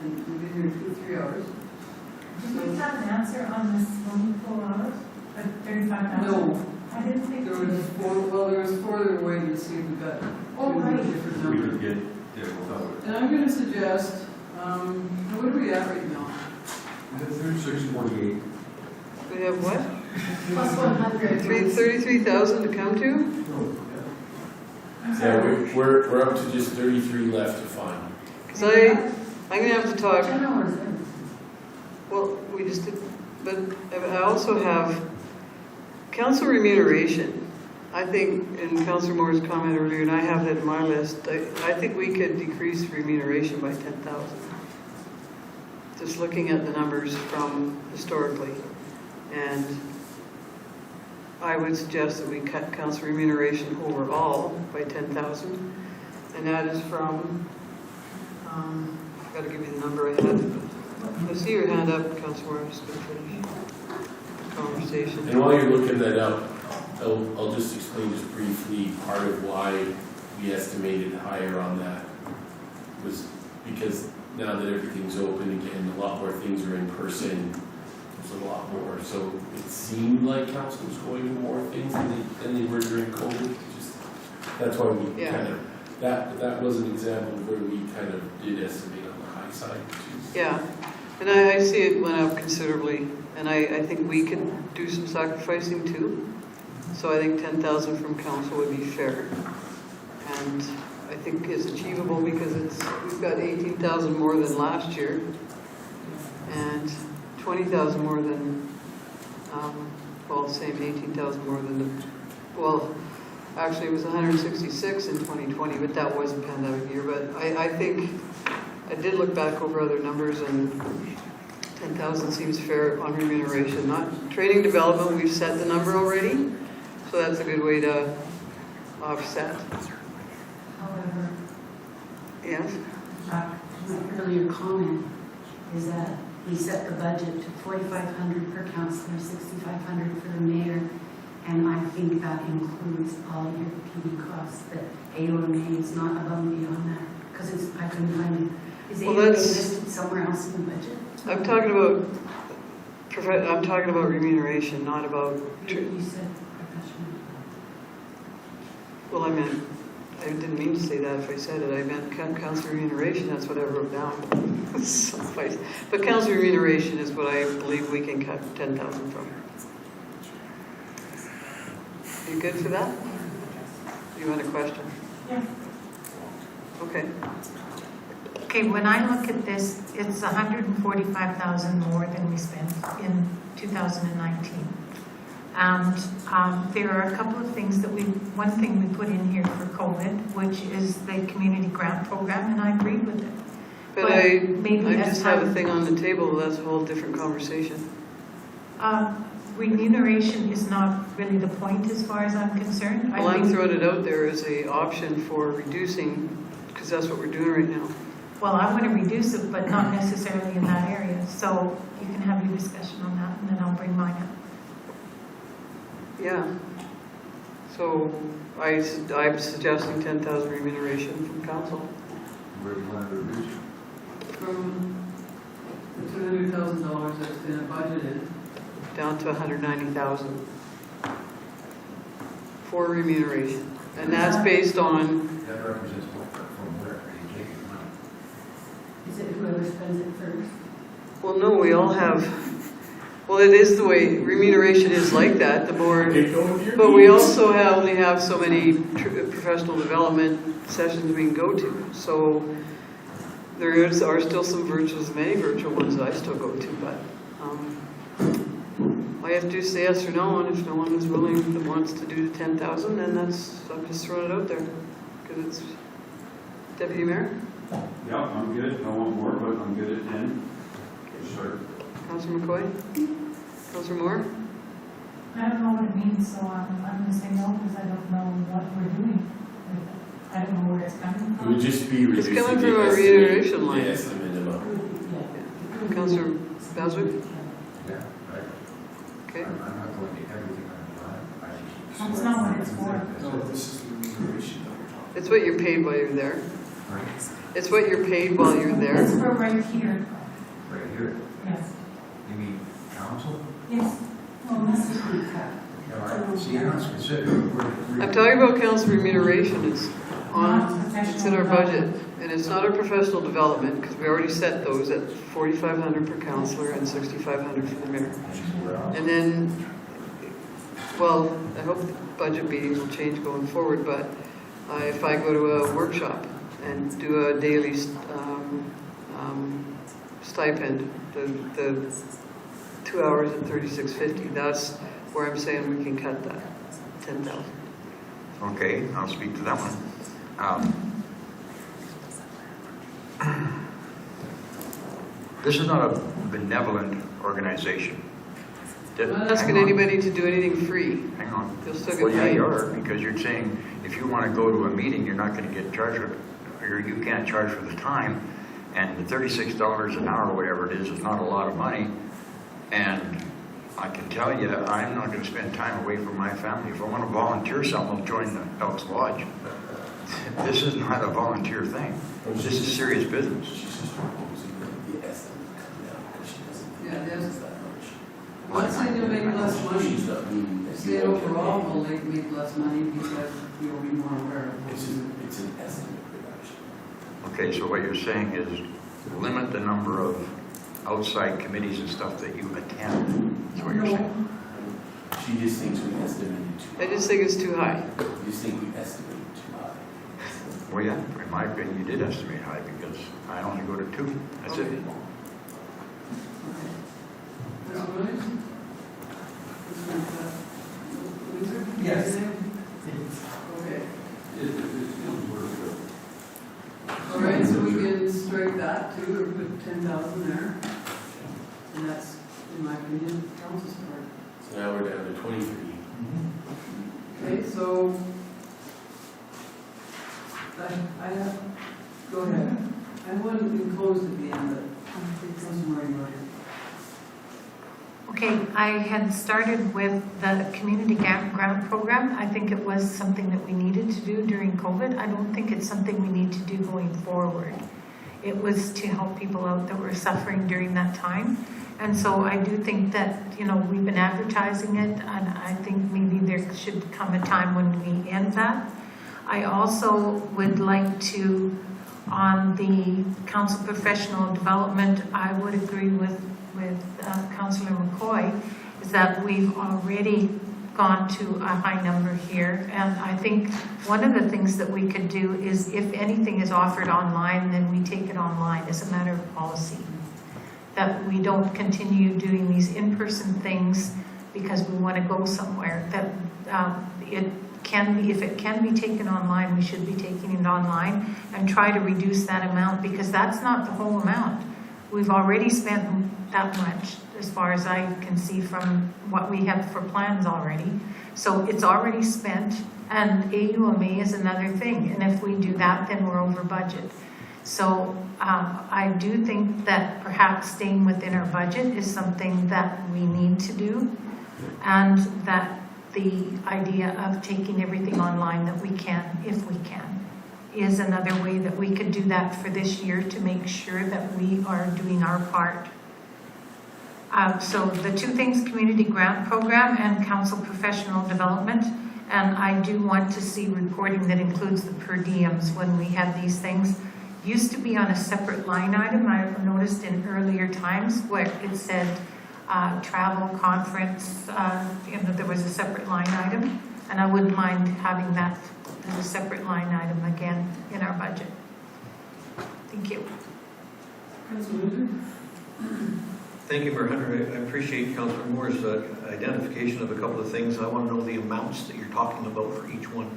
and we've been here 2-3 hours. Did we have an answer on the swimming pool hours, at 35,000? No. I didn't think. There was four that were waiting to see if we got Oh, two right. different We numbers. could get there without it. And I'm going to suggest, what are we at right now? 648. We have what? Plus 100. 33,000 to come to? Yeah, we're up to just 33 left to find. Because I'm gonna have to talk, General reserve. well, we just did, but I also have council remuneration. I think, in Councillor Moore's comment earlier, and I have that in my list, I think we could decrease remuneration by 10,000. Just looking at the numbers from historically. And I would suggest that we cut council remuneration overall by 10,000. And that is from, I've got to give you the number I had. I see your hand up, Councillor, I'm just going to finish the conversation. And while you're looking that up, I'll just explain just briefly part of why we estimated higher on that was because now that everything's open again, a lot more things are in person. There's a lot more, so it seemed like council was going to more things than they were during COVID. Just that's why we kind of that was an example of where we kind of did estimate on the high side too. Yeah, and I see it went up considerably, and I think we could do some sacrificing too. So I think 10,000 from council would be fair, and I think it's achievable because we've got 18,000 more than last year, and 20,000 more than, same 18,000 more than actually it was 166 in 2020, but that was a pandemic year. But I think I did look back over other numbers, and 10,000 seems fair on remuneration. Not training development, we've set the number already, so that's a good way to offset. However, Yes? my earlier comment is that we set the budget to 4,500 per councillor, 6,500 for the mayor, and I think that includes all your PD costs, that AOMA is not above and beyond that, because I couldn't find it. Is Well, AOMA that's- listed somewhere else in the budget? I'm talking about remuneration, not about, You said professional. well, I didn't mean to say that if I said it. I meant council remuneration, that's what I wrote down. Someplace. But council remuneration is what I believe we can cut 10,000 from. You good for that? You had a question? Yeah. Okay. Okay, when I look at this, it's 145,000 more than we spent in 2019. And there are a couple of things one thing we put in here for COVID, which is the community grant program, and I agree with it. But I maybe as just have a time thing on the table, that's a whole different conversation. Remuneration is not really the point as far as I'm concerned. Well, I'm throwing it out there as a option for reducing, because that's what we're doing right now. Well, I want to reduce it, but not necessarily in that area. So you can have your discussion on that, and then I'll bring mine up. Yeah. So I'm suggesting 10,000 remuneration from council. Where do you want to reduce it? From the $200,000 that's been budgeted, Down to 190,000 for remuneration. And that's based on, That represents what, from where are you taking money? Is it whoever spends it first? well, no, we all have, well, it is the way, remuneration is like that, the more, Get going with your but we meetings. also only have so many professional development sessions we can go to. So there are still some many virtual ones that I still go to, but all you have to do is say yes or no, and if no one is willing, that wants to do the 10,000, then I'm just throwing it out there, because it's, Deputy Mayor, Yeah, I'm good. I want more, but I'm good at 10. Sure. Councillor McCoy, Councillor Moore, I don't know what it means, so I'm going to say no because I don't know what we're doing. I don't know where it's coming It would from. just be It's reducing coming the from a estimate- remuneration line. The estimate amount. Councillor Baswick, Yeah, right. okay. I'm not going to everything on the line. I keep That's not what it's for. No, this is the remuneration that we're talking It's what you're paid while you're there. about. Right, It's what you're paid while you're It's there. for right here, right here. yes. You mean council? Yes. Well, this is No, see, you're not specific. We're- I'm talking about council remuneration, it's not on, professional. it's in our budget. And it's not our professional development, because we already set those at 4,500 per councillor and 6,500 for the mayor. And then, well, I hope the budget meetings will change going forward, but if I go to a workshop and do a daily stipend, the 2 hours at $36.50, that's where I'm saying we can cut that, 10,000. Okay, I'll speak to that one. This is not a benevolent organization. I'm not Hang asking on. anybody to do anything free. Hang on. You'll still get Well, yeah, paid. you are, because you're saying if you want to go to a meeting, you're not going to get charged, or you can't charge for the time, and the $36 an hour, or whatever it is not a lot of money. And I can tell you, I'm not going to spend time away from my family. If I want to volunteer something, I'll join the Elks Lodge. This is not a volunteer thing. This is serious business. She's just proposing that the estimate come down, because she doesn't think Yeah, it's yes. that much. I'm not saying you'll make less money. She's not meaning that say you won't get overall paid. we'll make less money because you'll be more aware of It's it. it's an estimate reduction. Okay, so what you're saying is limit the number of outside committees and stuff that you attend. That's what you're saying. She just thinks we estimated too high. I just think it's too high. You just think we estimated too high. Well, yeah, in my opinion, you did estimate high because I only go to 2. That's it. Okay. Mr. Williams? Windsor? Yes. Okay. All right, so we can strike that too, or put 10,000 there. And that's, in my opinion, council's part. So now we're down to 23. Okay, so I have, go ahead. I wasn't enclosed at the end, but Councilor Moore, you were. Okay, I had started with the community grant program. I think it was something that we needed to do during COVID. I don't think it's something we need to do going forward. It was to help people out that were suffering during that time. And so I do think that, you know, we've been advertising it, and I think maybe there should come a time when we end that. I also would like to, on the council professional development, I would agree with Councillor McCoy, is that we've already gone to a high number here. And I think one of the things that we could do is if anything is offered online, then we take it online as a matter of policy. That we don't continue doing these in-person things because we want to go somewhere. That it if it can be taken online, we should be taking it online and try to reduce that amount, because that's not the whole amount. We've already spent that much, as far as I can see from what we have for plans already. So it's already spent, and AUMA is another thing, and if we do that, then we're over budget. So I do think that perhaps staying within our budget is something that we need to do, and that the idea of taking everything online that we can, if we can, is another way that we could do that for this year to make sure that we are doing our part. So the two things, community grant program and council professional development, and I do want to see reporting that includes the per diems when we have these things. Used to be on a separate line item. I've noticed in earlier times where it said travel, conference, there was a separate line item, and I wouldn't mind having that as a separate line item again in our budget. Thank you. Councilor Windsor? Thank you, Mayor Hunter. I appreciate Councilor Moore's identification of a couple of things. I want to know the amounts that you're talking about for each one.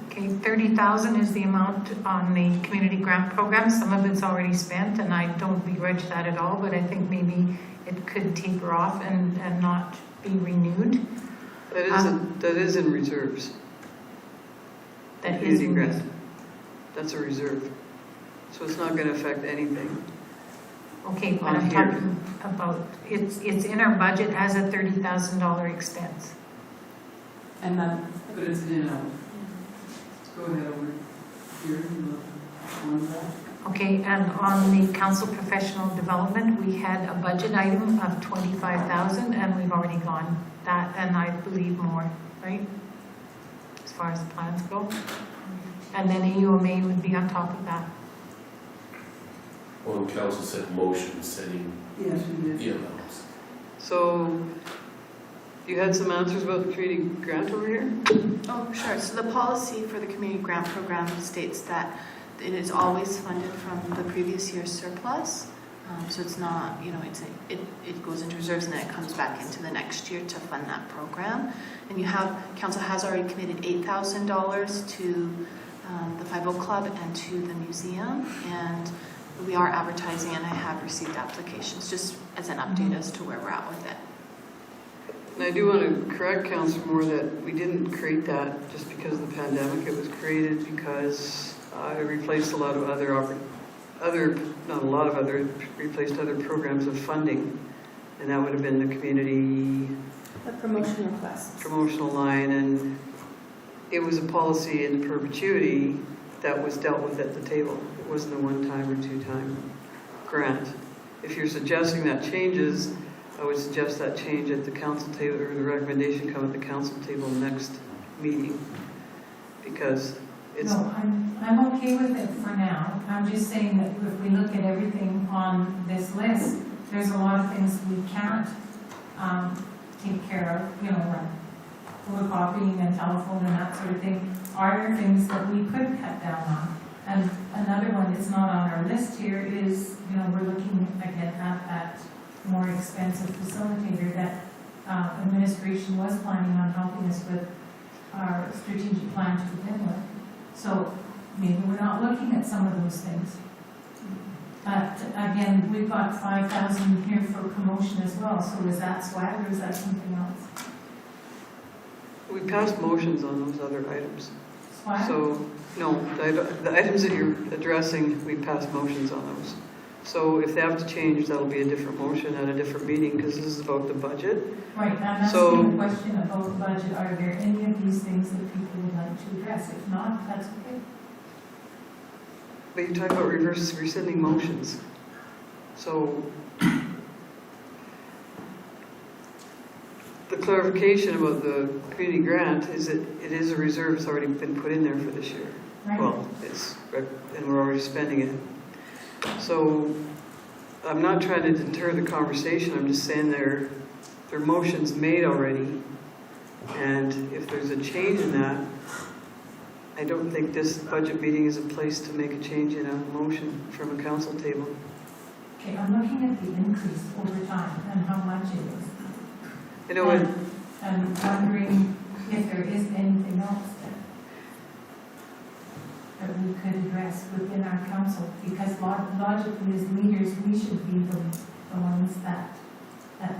Okay, 30,000 is the amount on the community grant program. Some of it's already spent, and I don't begrudge that at all, but I think maybe it could taper off and not be renewed. That is in reserves. That is in grant. That's a reserve. So it's not going to affect anything. Okay, but I'm talking about, it's in our budget as a $30,000 expense. And then, But it's in out. Go ahead over here. On that. Okay, and on the council professional development, we had a budget item of 25,000, and we've already gone that, and I believe more, right? As far as the plans go. And then AUMA would be on top of that. Well, council said motion setting Yes, we did. the amounts. So you had some answers about the community grant over here? Oh, sure. So the policy for the community grant program states that it is always funded from the previous year's surplus. So it's not, it goes into reserves and then it comes back into the next year to fund that program. And council has already committed $8,000 to the 50 Club and to the museum. And we are advertising, and I have received applications, just as an update as to where we're at with it. And I do want to correct Councilor Moore that we didn't create that just because of the pandemic. It was created because it replaced a lot of replaced other programs of funding. And that would have been the community The promotion requests. promotional line, and it was a policy in perpetuity that was dealt with at the table. It wasn't a one-time or two-time grant. If you're suggesting that changes, I would suggest that change at the council table, or the recommendation come at the council table next meeting, because it's... No, I'm okay with it for now. I'm just saying that if we look at everything on this list, there's a lot of things we can't take care of, like photocopying and telephone and that sort of thing. Are there things that we could cut down on? And another one that's not on our list here is, we're looking again at that more expensive facilitator that administration was planning on helping us with our strategic plan to begin with. So maybe we're not looking at some of those things. But again, we've got 5,000 here for promotion as well. So is that swag or is that something else? We passed motions on those other items. Swag? So, no, the items that you're addressing, we passed motions on those. So if they have to change, that'll be a different motion at a different meeting, because this is about the budget. Right, and that's So- the question about the budget. Are there any of these things that people would like to address? If not, that's okay. But you talk about rescinding motions. So the clarification about the community grant is that it is a reserve. It's already been put in there for this year. Right. Well, and we're already spending it. So I'm not trying to deter the conversation. I'm just saying there are motions made already. And if there's a change in that, I don't think this budget meeting is a place to make a change in a motion from a council table. Okay, I'm looking at the increase over time and how much it is. You know, And I'm wondering if there is anything else that we could address within our council, because logically as leaders, we should be the ones that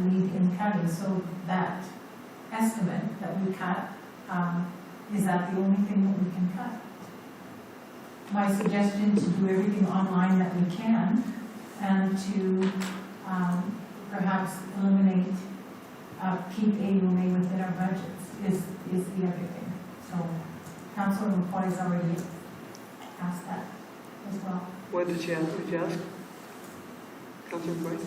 lead in cutting. So that estimate that we cut, is that the only thing that we can cut? My suggestion to do everything online that we can, and to perhaps eliminate, keep AUMA within our budgets is the other thing. So Councilor McCoy has already asked that as well. What did you ask? Councilor Boyd?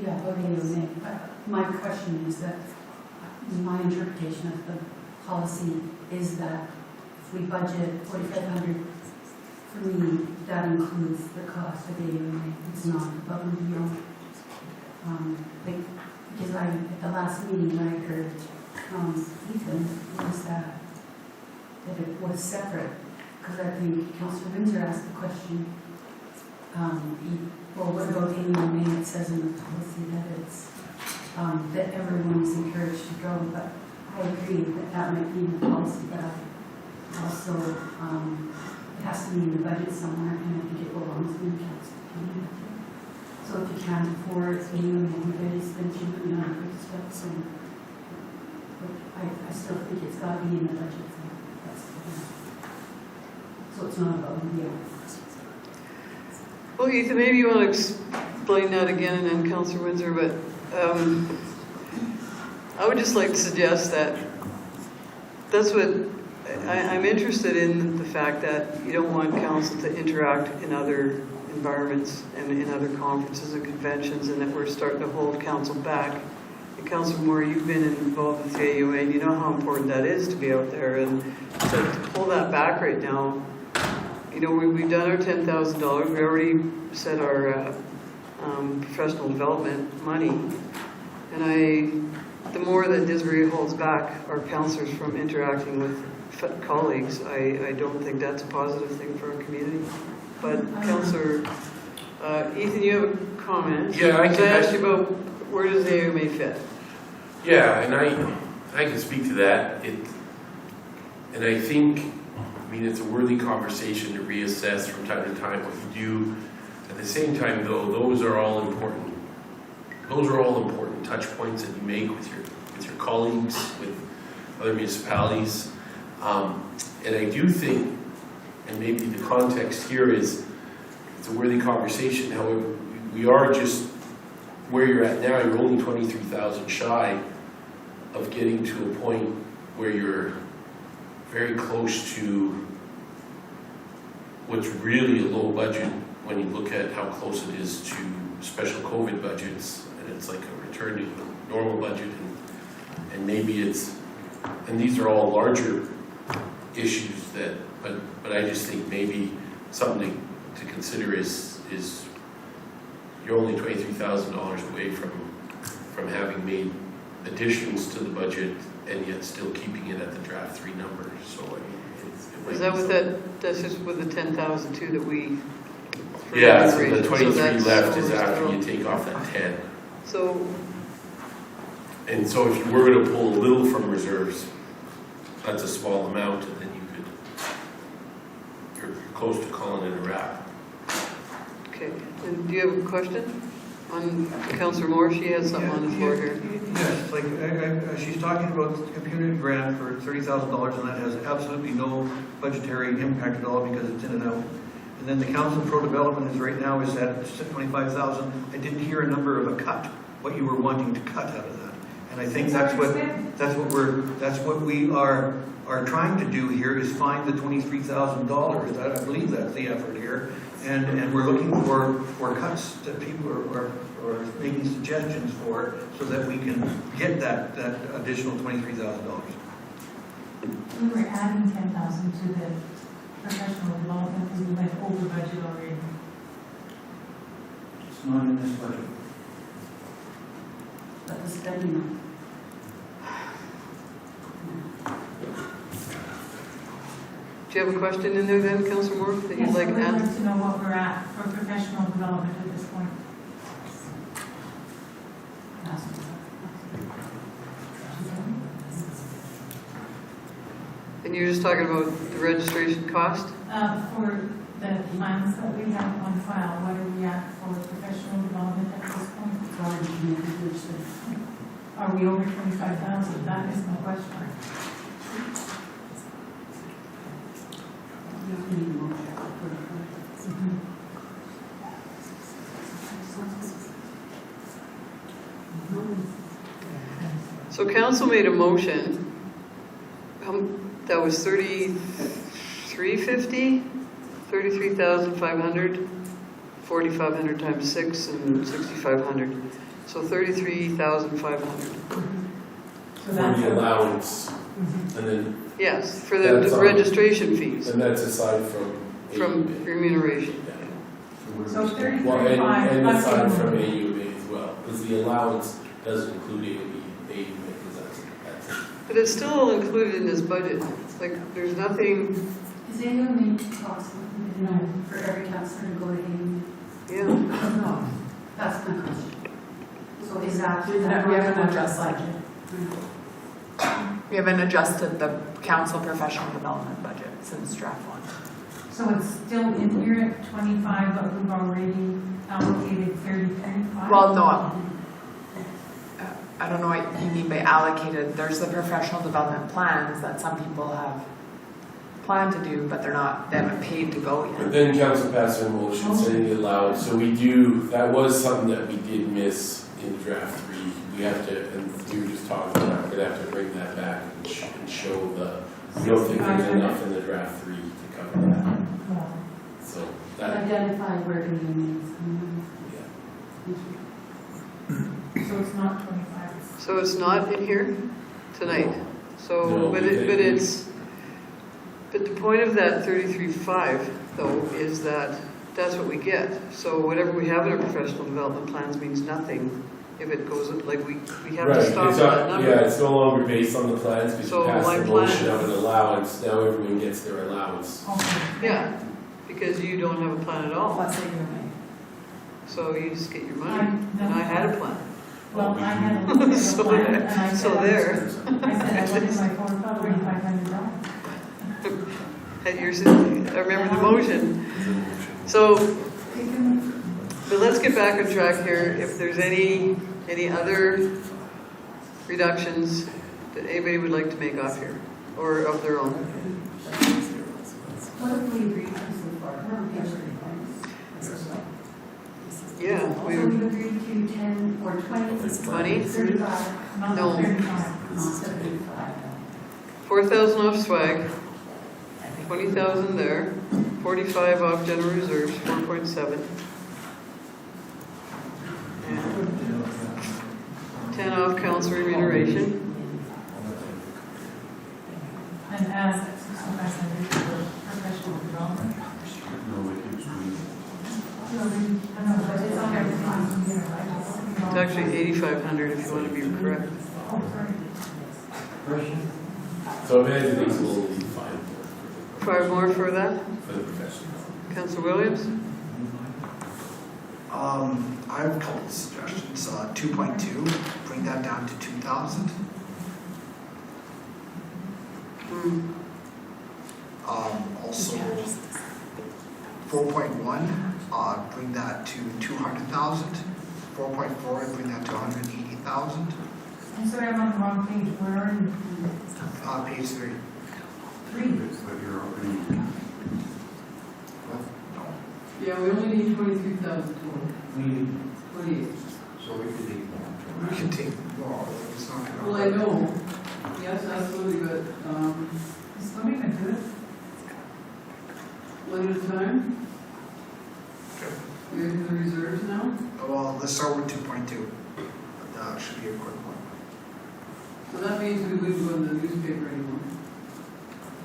Yeah, voting your name. My question is that, my interpretation of the policy is that if we budget 4,500 for me, that includes the cost of AUMA. It's not above and beyond. Because at the last meeting, I heard from Ethan was that it was separate. Because I think Councilor Windsor asked the question, well, what about AUMA? It says in the policy that it's that everyone is encouraged to go, but I agree that might be in the policy, but I also it has to be in the budget somewhere, and I think it belongs in the council. So if you can't afford AUMA, everybody spends $2 million stuff. So I still think it's got to be in the budget. So it's not about the Well, Ethan, maybe you want to explain that again, and then Councilor Windsor, but I would just like to suggest that that's what I'm interested in, the fact that you don't want council to interact in other environments and in other conferences and conventions, and that we're starting to hold council back. And Councilor Moore, you've been involved with the AUA, and you know how important that is to be out there, and so to pull that back right now, you know, we've done our $10,000. We already set our professional development money, and the more that Disbury holds back our councillors from interacting with colleagues, I don't think that's a positive thing for our community. But Councillor Ethan, you have a comment? Yeah, I asked you about where does the AUMA fit? Yeah, and I can speak to that. And I think, I mean, it's a worthy conversation to reassess from time to time what you do. At the same time, though, those are all important. Those are all important touch points that you make with your colleagues, with other municipalities. And I do think, and maybe the context here is, it's a worthy conversation. However, we are just where you're at now. You're only 23,000 shy of getting to a point where you're very close to what's really a low budget when you look at how close it is to special COVID budgets, and it's like a return to a normal budget, and maybe it's, and these are all larger issues that, but I just think maybe something to consider is you're only $23,000 away from having made additions to the budget and yet still keeping it at the draft 3 number. So I mean, Is that with that's just with the 10,000 too that we? Yeah, so the 23 that's left is almost after zero. you take off that 10. So, And so if you were going to pull a little from reserves, that's a small amount, and then you're close to calling it a wrap. okay, and do you have a question on Councillor Moore? She has something on the floor here. Yes, like, she's talking about the community grant for $30,000, and that has absolutely no budgetary impact at all because it's in and out. And then the Council Pro Development is right now is at 25,000. I didn't hear a number of a cut, what you were wanting to cut out of that. And I think that's what we are trying to do here is find the $23,000. I believe that's the effort here. And we're looking for cuts that people are making suggestions for so that we can get that additional $23,000. We were adding 10,000 to the professional development because we went over budget already. It's not in this budget. But the spending. Do you have a question in there then, Councillor Moore, that you'd Yes, like I to would add? like to know what we're at for professional development at this point. And you're just talking about the registration cost? For the plans that we have on file, what are we at for professional development at this point? It's already committed, which is, Are we over 25,000? That is my question. you don't need a motion for the project. So council made a motion, that was 3350, 33,500, 4,500 times 6, and 6,500. So 33,500. So For that's the allowance, and then, Yes, for That's the all. registration fees and that's aside from. from AUMA. remuneration. So 33.5. Well, and aside plus from AUMA. AUMA as well, because the allowance does include AUMA, because that's. But it's still included in this budget. Like, there's nothing, Is anyone possible, for every councillor to go to AIM? yeah. No, that's my question. So is that? We haven't adjusted. budget? We haven't adjusted the council professional development budget since draft one. So it's still in here at 25, but we've already allocated 30.5? Well, no, I don't know what you mean by allocated. There's the professional development plans that some people have planned to do, but they haven't paid to go But yet. then council passed a motion setting the allowance, so we do, that was something that we did miss in draft 3. We have to, and we were just talking about, we're gonna have to bring that back and show we don't think there's enough in the draft 3 to cover that. Well, So that, Identify where the AIM is. yeah. So it's not 25. So it's not in here tonight. So, No, but we it, but didn't. it's, but the point of that 33.5 though is that that's what we get. So whatever we have in our professional development plans means nothing if it goes, like we have Right, to stop it's at not, that number. yeah, it's no longer based on the plans, because So you passed my the motion plan- of an allowance, now everyone gets their allowance. Okay. Yeah, because you don't have a plan at all. Plus AUMA. So you just get your money. No. And I had a plan. Well, I had a little bit of a So plan, there- and I said, so there. I said I wanted my $4,500. At your, I remember the motion. So, but let's get back on track here. If there's any other reductions that anybody would like to make off here, or of their own. What have we agreed to so far? We're on page 35. Yeah, So we, we agreed to 10 or 20? 20? 35, Not No. 35. not 75. 4,000 off swag, 20,000 there, 45 off general reserves, 4.7. And 10 off council remuneration. And as 6,500 for professional development. No, it keeps reading. I know, but it's on everything here, right? It's actually 8,500 if you want to be correct. Oh, sorry. So everything's a little fine 5 more for that. for the professionals. Councillor Williams? I have a couple of suggestions. 2.2, bring that down to 2,000. Also, 4.1, bring that to 200,000. 4.4, bring that to 180,000. I'm sorry, I'm on the wrong page. Where are you? Page 3. 3. But you're opening. Yeah, we only need 23,000 total. 28. So we could leave We can take more. It's not gonna Well, I know, yes, absolutely, but, Is somebody going to do it? one at a time? We have the reserves now? Well, let's start with 2.2. That should be a quick one. So that means we wouldn't go in the newspaper anymore.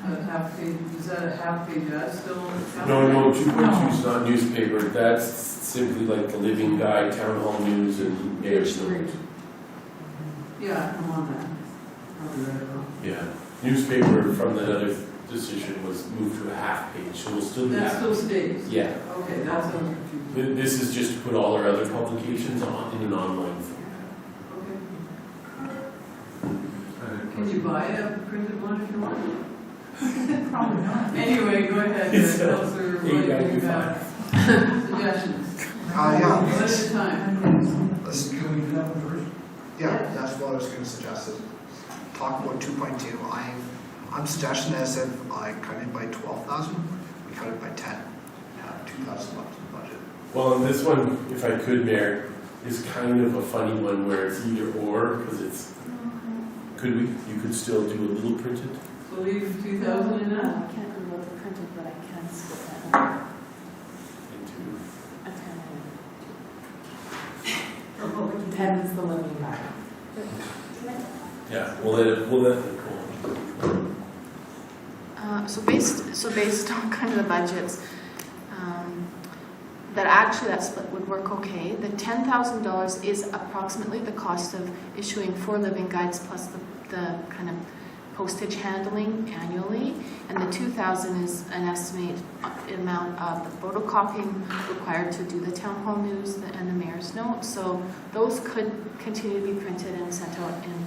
A half page, is that a half page ad still? No, 2.2 is not newspaper, that's simply like the Living Guide, Town Hall News, and Mayor's News. Yeah, I'm on that. Probably read it wrong. Yeah, newspaper from that other decision was moved to a half page, so we'll still do That that. still stays? Yeah, Okay, that sounds confusing. this is just to put all our other publications on in an online format. Okay. Can you buy a printed one if you want? Probably not. Anyway, go ahead, Councillor, what do you have? Suggestions? Yeah. One at a time. Listen, Can we do that one first? yeah, that's what I was gonna suggest, is talk about 2.2. I'm suggesting as if I cut it by 12,000, we cut it by 10, have 2,000 left in the budget. Well, and this one, if I could, Mayor, is kind of a funny one where it's either or, because it's, you could still do a little printed? So leave 2,000 in that? I can't remember the printed, but I can split that up. Into, Okay. 10 is the living guide. yeah, we'll let it go. So based on kind of the budgets, that split would work okay. The $10,000 is approximately the cost of issuing 4 living guides plus the kind of postage handling annually, and the $2,000 is an estimate amount of the photocopying required to do the town hall news and the mayor's note. So those could continue to be printed and sent out in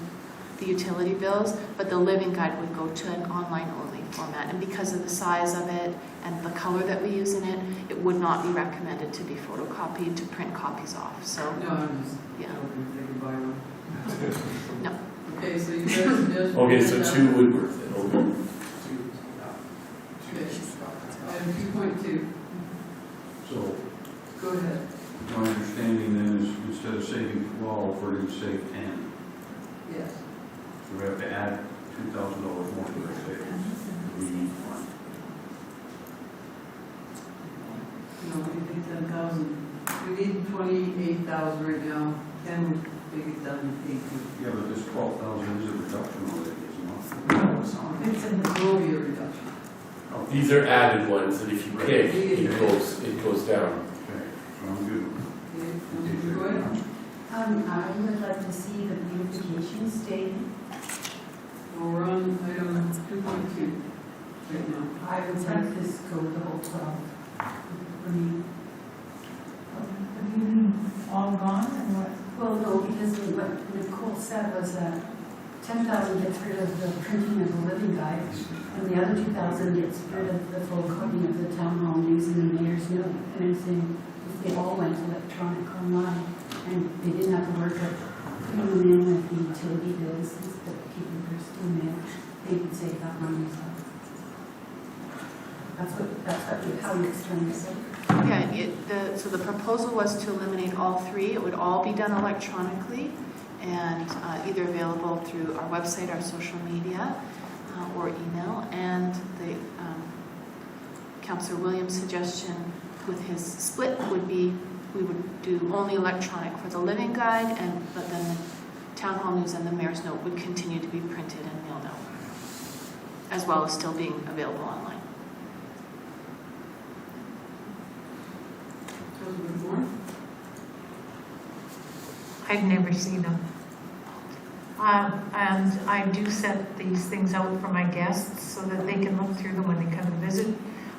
the utility bills, but the living guide would go to an online only format. And because of the size of it and the color that we use in it, it would not be recommended to be photocopied to print copies off. So No, I'm just, Yeah. joking, they can buy one. no. Okay, so you guys suggest. Okay, so 2 would work then, okay. Okay. Item 2.2, So go ahead. my understanding then is instead of saving 12, we're going to save 10. Yes. So we have to add $2,000 more to our savings. We need one. No, we need 10,000. We need 28,000 right now. 10 would take it down to 18. Yeah, but this 12,000 is a reduction already, isn't it? It's in the It will be a reduction. These are added ones that if you pick, it goes down. Okay, so I'm good. Okay, Councillor Goy? I would like to see the beautification stay. Well, we're on item 2.2 right now. I would like this go the whole 12. I mean, What do you mean, all gone, and what? well, no, because what Nicole said was that 10,000 gets rid of the printing of the living guide, and the other 2,000 gets rid of the photocopying of the town hall news and the mayor's note. And I'm saying, if they all went electronic online, and they didn't have to work of putting them in with the utility bills instead of keeping their school mail, they would save that money as well. How you explain it. Yeah, so the proposal was to eliminate all 3. It would all be done electronically and either available through our website, our social media, or email. And the Councillor Williams' suggestion with his split would be we would do only electronic for the living guide, but then the town hall news and the mayor's note would continue to be printed and mailed out, as well as still being available online. Councillor Moore? I've never seen them. And I do set these things out for my guests so that they can look through them when they come to visit.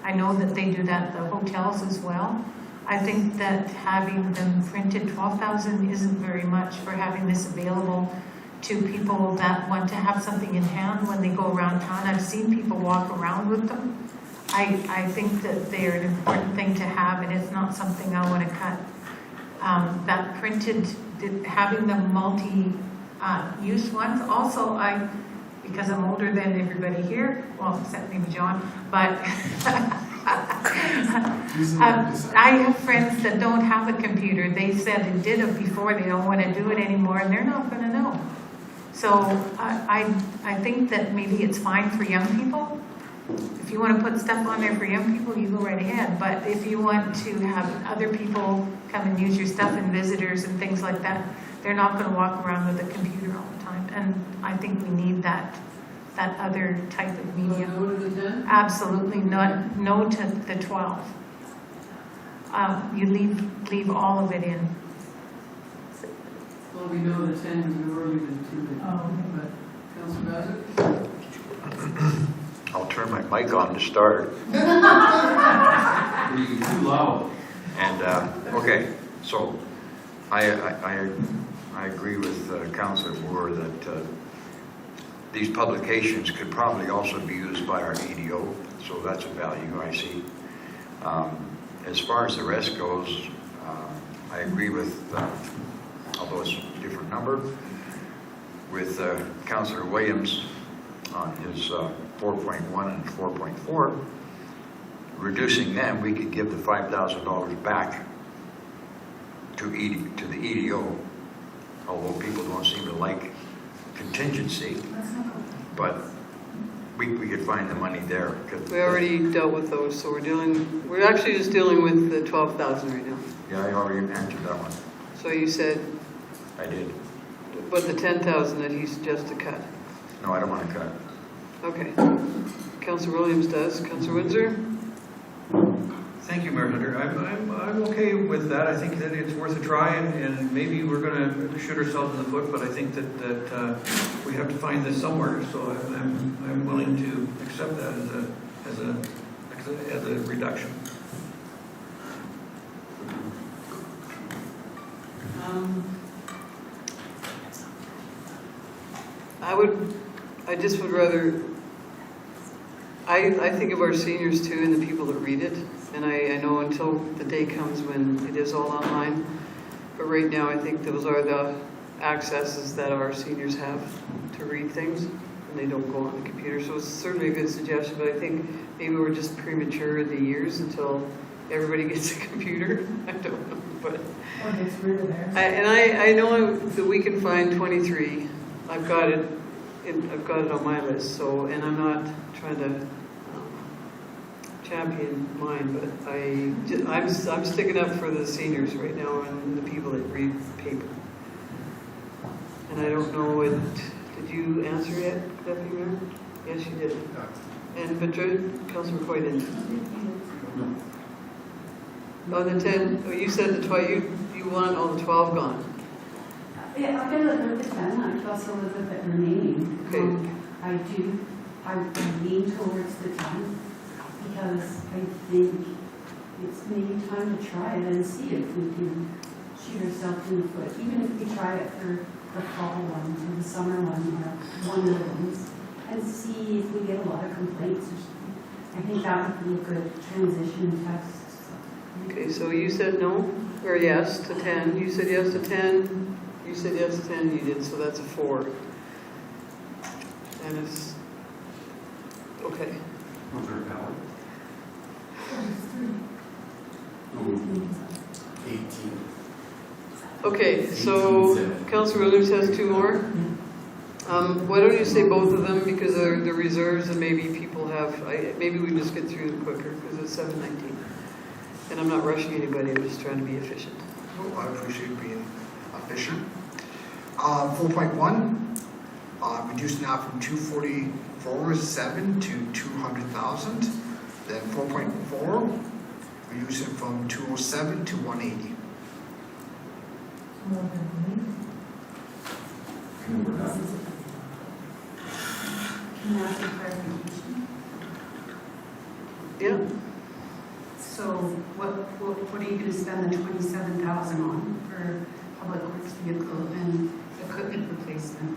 I know that they do that at the hotels as well. I think that having them printed, 12,000 isn't very much for having this available to people that want to have something in hand when they go around town. I've seen people walk around with them. I think that they're an important thing to have, and it's not something I want to cut. That printed, having the multi-use ones, also because I'm older than everybody here, well, except maybe John, but I have friends that don't have a computer. They said they did it before, they don't want to do it anymore, and they're not going to know. So I think that maybe it's fine for young people. If you want to put stuff on there for young people, you go right ahead. But if you want to have other people come and use your stuff and visitors and things like that, they're not going to walk around with a computer all the time. And I think we need that other type of media. No to the 10? Absolutely not. No to the 12. You leave all of it in. Well, we know the 10 is no earlier than 2. Oh, But Councillor Bassett? I'll turn my mic on to start. You're too loud. And, okay, so I agree with Councillor Moore that these publications could probably also be used by our EDO, so that's a value I see. As far as the rest goes, I agree with, although it's a different number, with Councillor Williams on his 4.1 and 4.4. Reducing them, we could give the $5,000 back to the EDO, although people don't seem to like contingency, but we could find the money there. We already dealt with those, so we're actually just dealing with the 12,000 right now. Yeah, I already answered that one. So you said, I did. but the 10,000 that he suggested cut. No, I don't want to cut. Okay. Councillor Williams does. Councillor Windsor? Thank you, Mayor Hunter. I'm okay with that. I think that it's worth a try, and maybe we're going to shoot ourselves in the foot, but I think that we have to find this somewhere. So I'm willing to accept that as a reduction. I just would rather, I think of our seniors too and the people that read it. And I know until the day comes when it is all online. But right now, I think those are the accesses that our seniors have to read things. And they don't go on the computer. So it's certainly a good suggestion. But I think maybe we're just premature in the years until everybody gets a computer. I don't know. But Or gets rid of theirs. I know that we can find 23. I've got it on my list. So, and I'm not trying to champion mine, but I'm sticking up for the seniors right now and the people that read paper. And I don't know what, did you answer yet, Deputy Mayor? Yes, you did. And Councillor McCoy didn't. Oh, the 10, oh, you said the 12, you want all the 12 gone. Yeah, I'm gonna look at that, I'd also look at the remaining. Okay. I lean towards the 10, because I think it's maybe time to try it and see if we can shoot ourselves in the foot. Even if we try it for the fall one, or the summer one, or one of the ones, and see if we get a lot of complaints or something. I think that would be a good transition test. Okay, so you said no, or yes to 10. You said yes to 10. You said yes to 10, you did, so that's a 4. And it's, okay. Was there a ballot? 18. Okay, so 18. Councillor Williams has 2 more. Why don't you say both of them, because they're the reserves and maybe people have, maybe we just get through them quicker, because it's 7:19. And I'm not rushing anybody, I'm just trying to be efficient. Oh, I appreciate being efficient. 4.1, reducing that from 244.7 to 200,000. Then 4.4, reducing from 207 to 180. More than me. Remember that? Can I ask a clarification? Yeah, So what are you going to spend the 27,000 on for public works vehicle and equipment replacement?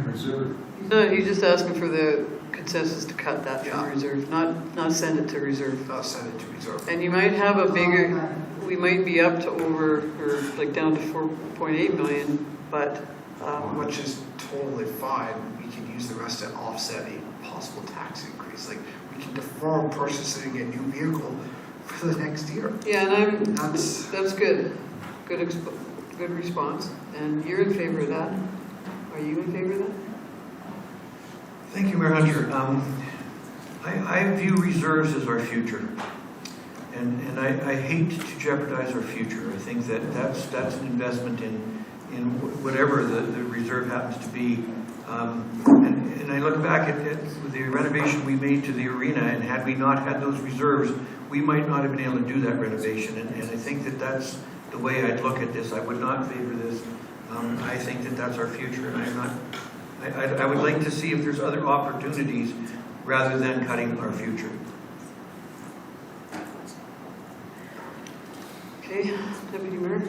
Reserve. no, you're just asking for the consensus to cut that from Yeah. reserve, not send it to reserve. Send it to reserve. And you might have a bigger, Oh, we might be up to over, or like down to 4.8 million, but, Which is totally fine. We can use the rest to offset a possible tax increase. Like, we can defer purchasing a new vehicle for the next year. yeah, and That's good. Good response. And you're in favor of that? Are you in favor of that? Thank you, Mayor Hunter. I view reserves as our future. And I hate to jeopardize our future. I think that's an investment in whatever the reserve happens to be. And I look back at the renovation we made to the arena, and had we not had those reserves, we might not have been able to do that renovation. And I think that's the way I'd look at this. I would not favor this. I think that's our future, and I would like to see if there's other opportunities rather than cutting our future. Okay, Deputy Mayor?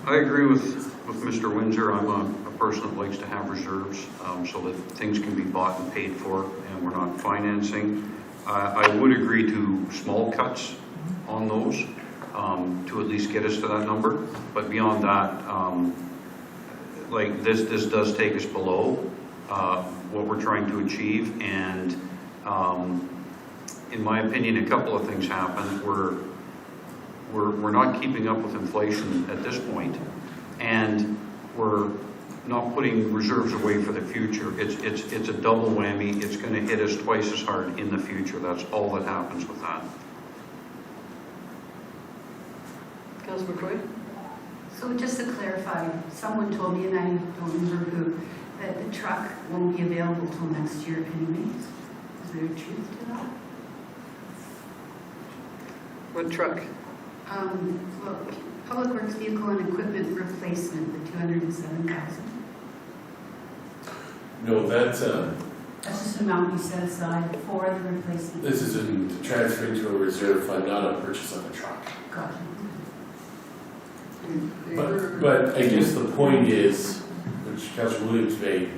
I agree with Mr. Windsor. I'm a person that likes to have reserves so that things can be bought and paid for and we're not financing. I would agree to small cuts on those to at least get us to that number. But beyond that, like this does take us below what we're trying to achieve. And in my opinion, a couple of things happen. We're not keeping up with inflation at this point, and we're not putting reserves away for the future. It's a double whammy. It's going to hit us twice as hard in the future. That's all that happens with that. Councillor McCoy? So just to clarify, someone told me, and I don't remember who, that the truck won't be available till next year anyways. Is there a truth to that? What truck? Well, Public Works Vehicle and Equipment Replacement, the 207,000. No, that's, That's just an amount you set aside for the replacement. this is to transfer into a reserve fund, not a purchase of a truck. Gotcha. But I guess the point is, which Councilor Williams made,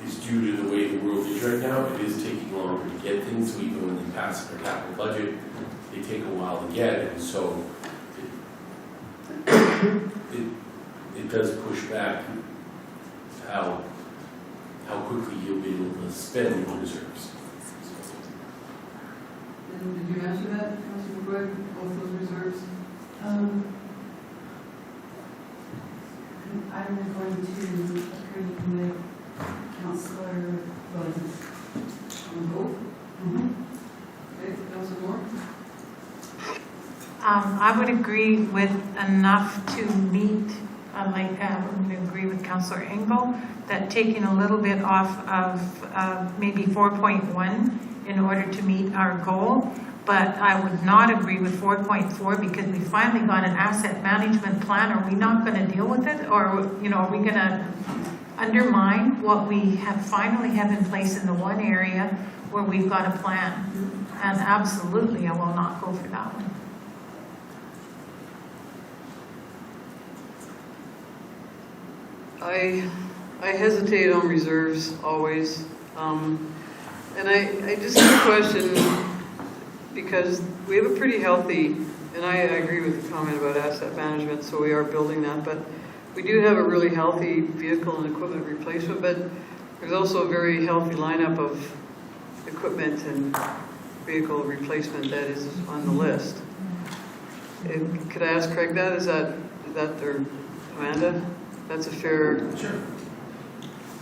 is due to the way the world is right now, it is taking longer to get things, so even when they pass their capital budget, they take a while to get, and so it does push back how quickly you'll be able to spend the reserves. And did you answer that, Councilor McCoy, both those reserves? I'm going to agree with Councillor Williams. On both? Okay, Councilor Moore? I would agree with enough to meet, I would agree with Councillor Engel, that taking a little bit off of maybe 4.1 in order to meet our goal. But I would not agree with 4.4 because we finally got an asset management plan. Are we not going to deal with it? Or, are we going to undermine what we finally have in place in the one area where we've got a plan? And absolutely, I will not go for that one. I hesitate on reserves always. And I just have a question, because we have a pretty healthy, and I agree with the comment about asset management, so we are building that, but we do have a really healthy vehicle and equipment replacement, but there's also a very healthy lineup of equipment and vehicle replacement that is on the list. And could I ask Craig that? Is that their, Amanda? That's a fair... Sure.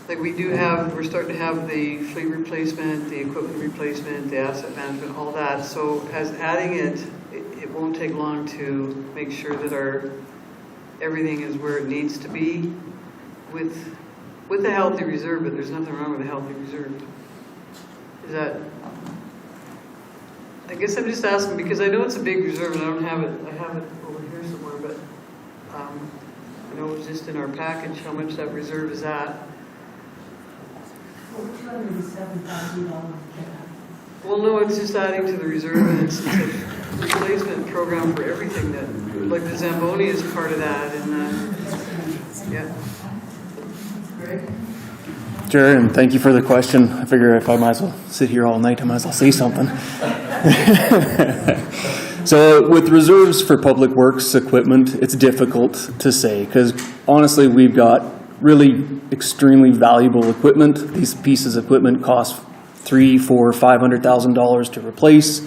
Like we're starting to have the fleet replacement, the equipment replacement, the asset management, all that. So as adding it won't take long to make sure that everything is where it needs to be with a healthy reserve, but there's nothing wrong with a healthy reserve. Is that, I guess I'm just asking because I know it's a big reserve and I don't have it, I have it over here somewhere, but I know it's just in our package how much that reserve is at. $207,000. Well, no, it's just adding to the reserve, and it's a replacement program for everything that, like the Zamboni is part of that, and yeah. Greg? Sure, and thank you for the question. I figure if I might as well sit here all night, I might as well say something. So with reserves for public works equipment, it's difficult to say, because honestly, we've got really extremely valuable equipment. These pieces of equipment cost $300,000, $400,000, $500,000 to replace.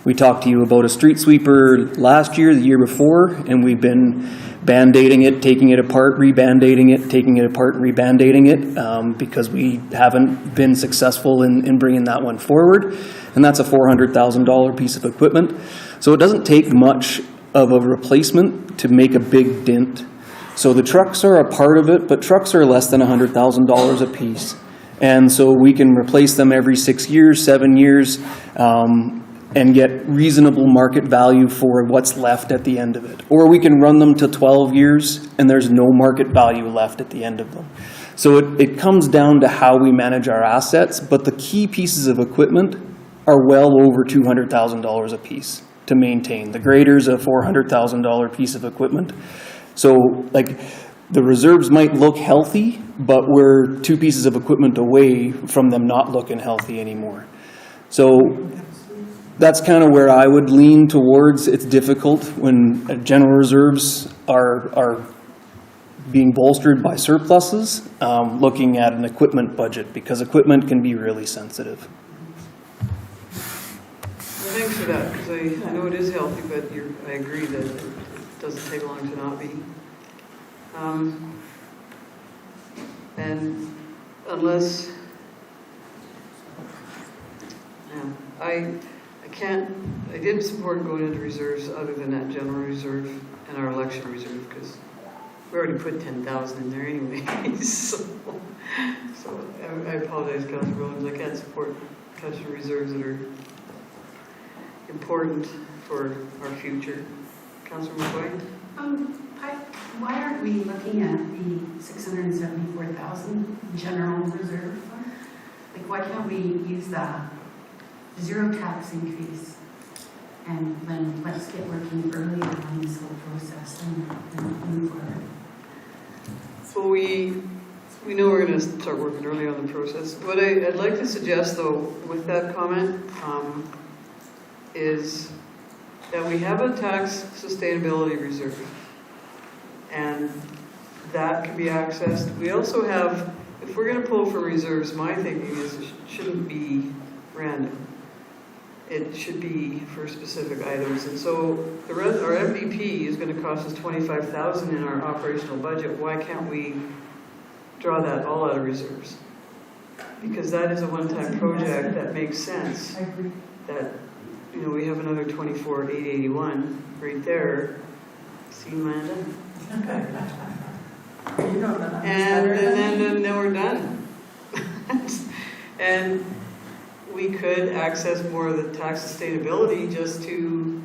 We talked to you about a street sweeper last year, the year before, and we've been band-aiding it, taking it apart, re-band-aiding it, taking it apart, re-band-aiding it, because we haven't been successful in bringing that one forward. And that's a $400,000 piece of equipment. So it doesn't take much of a replacement to make a big dent. So the trucks are a part of it, but trucks are less than $100,000 a piece. And so we can replace them every 6 years, 7 years, and get reasonable market value for what's left at the end of it. Or we can run them to 12 years and there's no market value left at the end of them. So it comes down to how we manage our assets, but the key pieces of equipment are well over $200,000 a piece to maintain. The grader's a $400,000 piece of equipment. So, like, the reserves might look healthy, but we're two pieces of equipment away from them not looking healthy anymore. So that's kind of where I would lean towards. It's difficult when general reserves are being bolstered by surpluses, looking at an equipment budget, because equipment can be really sensitive. Well, thanks for that, because I know it is healthy, but I agree that it doesn't take long to not be. And unless, yeah, I didn't support going into reserves other than that general reserve and our election reserve, because we already put 10,000 in there anyway. So I apologize, Councilor Williams, I can't support touching reserves that are important for our future. Councilor McCoy? Why aren't we looking at the 674,000 general reserve fund? Like, why can't we use that zero tax increase and then let's get working earlier on this whole process and move forward? So we know we're going to start working early on the process. What I'd like to suggest, though, with that comment, is that we have a tax sustainability reserve, and that can be accessed. We also have, if we're going to pull from reserves, my thinking is it shouldn't be random. It should be for specific items. And so our MVP is going to cost us $25,000 in our operational budget. Why can't we draw that all out of reserves? Because that is a one-time project that makes sense. I agree. That, we have another 24,881 right there. See, Amanda? And then we're done. And we could access more of the tax sustainability just to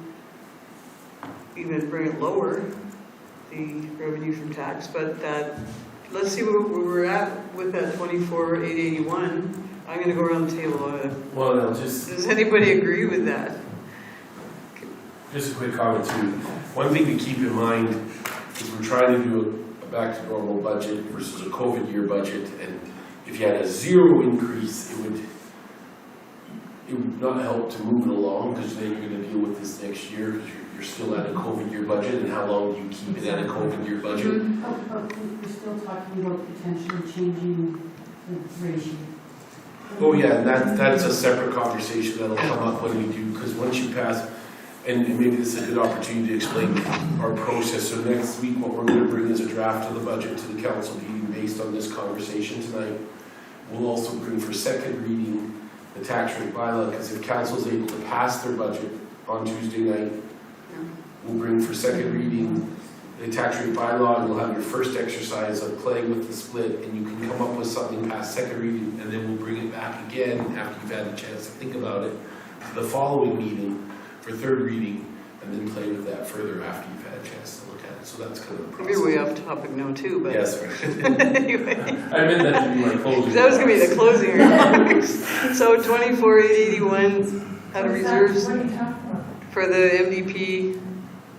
even bring it lower, the revenue from tax. But let's see where we're at with that 24,881. I'm going to go around the table. Well, no, just Does anybody agree with that? a quick comment too. One thing to keep in mind is we're trying to do a back to normal budget versus a COVID year budget, and if you had a zero increase, it would not help to move it along, because then you're going to deal with this next year, because you're still at a COVID year budget, and how long do you keep it at a COVID year budget? But we're still talking about potentially changing the ratio. Oh yeah, and that's a separate conversation that'll come up when we do, because once you pass, and maybe this is a good opportunity to explain our process. So next week, what we're going to bring is a draft of the budget to the council meeting based on this conversation tonight. We'll also bring for second reading the tax rate bylaw, because if council is able to pass their budget on Tuesday night, we'll bring for second reading the tax rate bylaw, and you'll have your first exercise of playing with the split, and you can come up with something past second reading, and then we'll bring it back again after you've had a chance to think about it to the following meeting for third reading, and then play with that further after you've had a chance to look at it. So that's kind of the process. We're way off topic now too, but Yes, sir. anyway. I meant that to be my closing. That was going to be the closing remarks. So 24,881 out of reserves What are you talking about? for the MVP.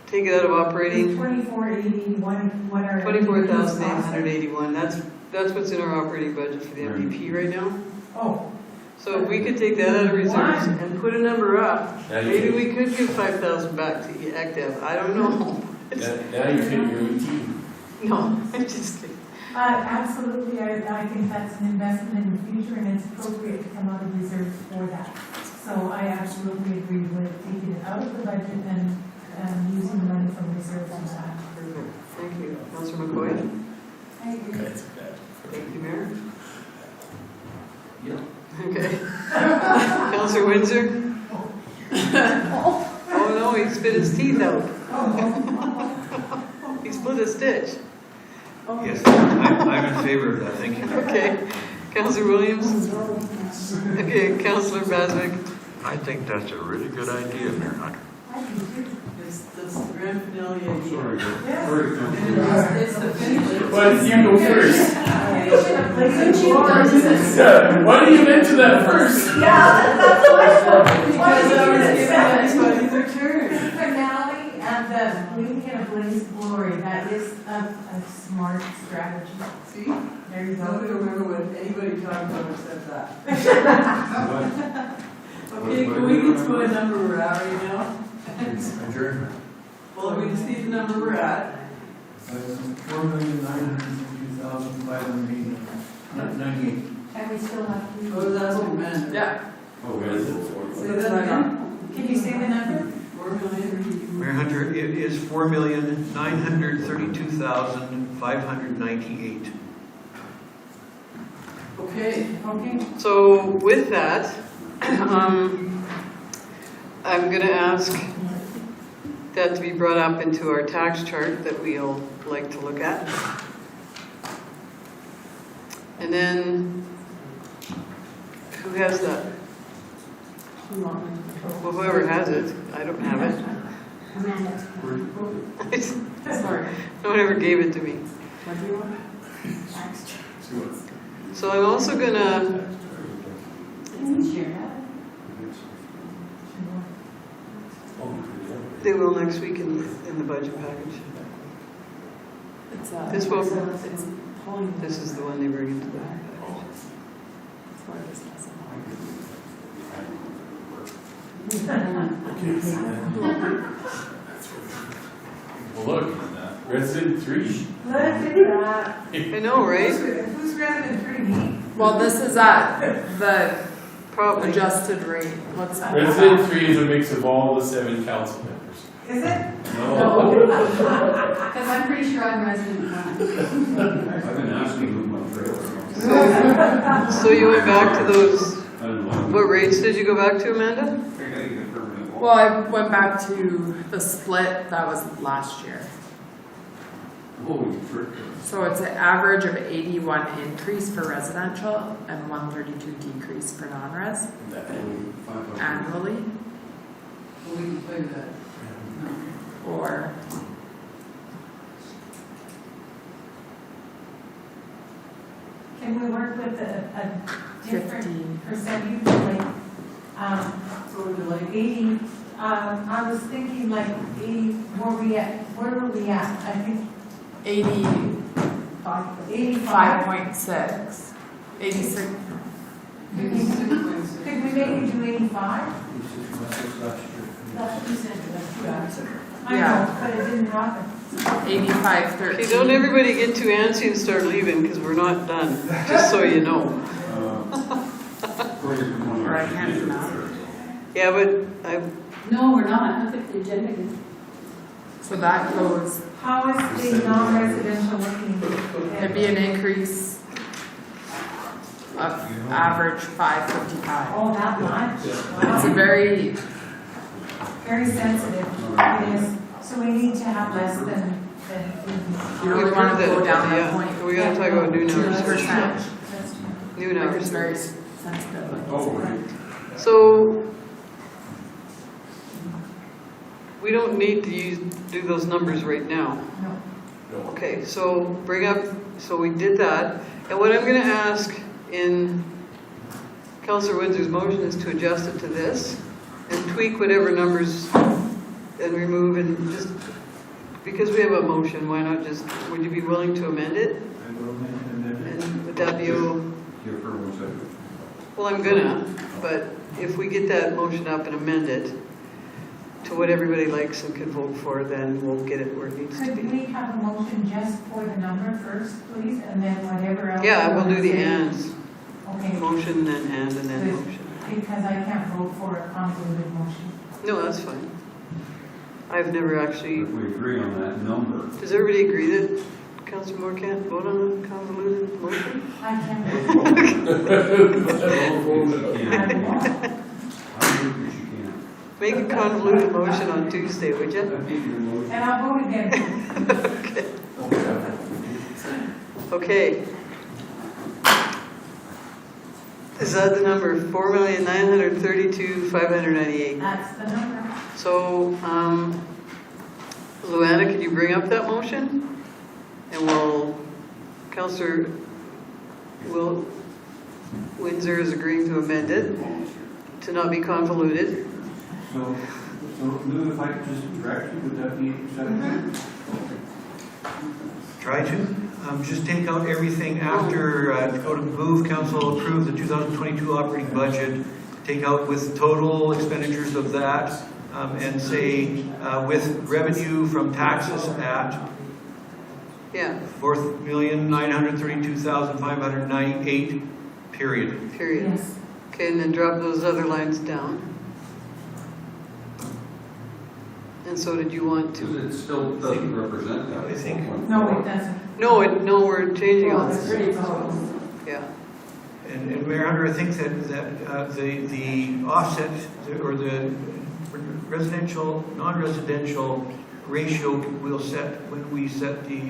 Take it out of operating. 2481, what are? 24,881. That's what's in our operating budget for the MVP right now. Oh. So if we could take that out of reserves and put a number up, Now you maybe can- we could give 5,000 back to ACTEV. I don't know. Now you fit your 18. No, I'm just kidding. Absolutely, I think that's an investment in the future, and it's appropriate to come out of reserves for that. So I absolutely agree with taking it out of the budget and using the money from reserves on that. Perfect. Thank you. Councilor McCoy? I agree. Thank you, Mayor. Yeah. Okay. Councilor Windsor? Oh no, he spit his teeth out. He split a stitch. Yes, I'm in favor of that, thank you. Okay. Councilor Williams? Okay, Councilor Baswick? I think that's a really good idea, Mayor Hunter. That's the grand finale idea. Sorry, It's the finish. Why did you go first? Yeah, Why do you mention that first? that's the question. Because I was giving everybody their turn. Finale and the leading in a blaze of glory, that is a smart strategy. See? There you I don't go. remember what anybody talked about except that. Okay, can we get to a number we're at right now? Adjournment. Well, we can see the number we're at. 4,902,598. And we still have to. Oh, that's what meant. Yeah. Oh, Resident for. Say that again? Can you say the number? 4,000,000. Mayor Hunter, it is 4,932,598. Okay. Okay. So with that, I'm going to ask that to be brought up into our tax chart that we'll like to look at. And then, who has that? Well, whoever has it, I don't have it. Amanda. Sorry. No one ever gave it to me. What do you want? So I'm also going to, Can we share that? they will next week in the budget package. It's, This will- it's pulling. This is the one they bring into the package. That's why this doesn't Well, look, resident 3. Look at that. I know, right? Who's resident 3? Well, this is at the Probably. adjusted rate. What's that? Resident 3 is a mix of all the 7 council members. Is it? No. Because I'm pretty sure I'm resident one. I've been asking to move my trailer. So you went back to those, I don't know. what rates did you go back to, Amanda? I gotta get a permanent wall. Well, I went back to the split that was last year. Holy frick. So it's an average of 81 increase for residential and 132 decrease for non-res annually, Well, we can play that. or Can we work with a different 15. percentage, like, Sort of like 80, I was thinking like 80, where were we at? I think 85. 85.6. 86. 86.6. Could we maybe do 85? That's what you said. I know, but it didn't happen. 85.13. Okay, don't everybody get too antsy and start leaving, because we're not done, just so you know. Or I can't do that. Yeah, but No, we're not. Look at the agenda again. So that goes, How is the non-residential looking? it'd be an increase of average 555. Oh, that much? It's a Wow. very, Very sensitive, it is. So we need to have less than. you really want to go down that yeah, point. we gotta talk about new numbers. 2%. That's New Like numbers. it's very sensitive. Oh, So, we don't need to do those numbers right now. No. Okay, so bring up, so we did that. And what I'm gonna ask in Councillor Windsor's motion is to adjust it to this and tweak whatever numbers and remove and just, because we have a motion, why not just, would you be willing to amend it? And would that be, Here for 1 second. well, I'm gonna, but if we get that motion up and amend it to what everybody likes and can vote for, then we'll get it where it needs to Could be. we have a motion just for the number first, please, and then whatever else? Yeah, you we'll do wanna the say? ands. Okay, Motion, then and then Good. motion. because I can't vote for a convoluted motion. No, that's fine. I've never actually, If we agree on that number, does everybody agree that Councillor Moore can't vote on a convoluted motion? I can't. if you can, I think that you can. Make a convoluted motion on Tuesday, would you? And I'll vote again. Okay. Is that the number, 4,932,598? That's the number. So, Luana, can you bring up that motion? And Councillor Windsor is agreeing to amend it to not be convoluted. So Lou, if I could just direct you, would that be acceptable? Try to. Just take out everything after, go to move council approve the 2022 operating budget, take out with total expenditures of that, and say with revenue from taxes at Yeah, 4,932,598, period. period. Yes. Okay, and then drop those other lines down. And so did you want to? It still doesn't represent that. I think- No, it doesn't. No, we're changing all It's this. pretty close. Yeah, And Mayor Hunter, I think that the offset or the residential, non-residential ratio we'll set when we set the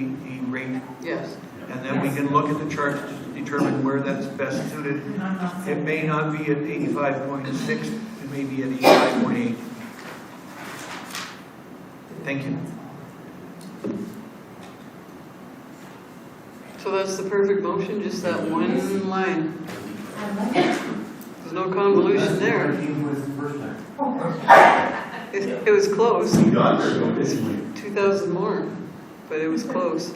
rate. yes. And then we can look at the chart to determine where that's best suited. And I'm not It saying. may not be at 85.6, it may be at 85.8. Thank you. So that's the perfect motion, just that one line. There's no convolution there. It was close. 2,000 more, but it was close.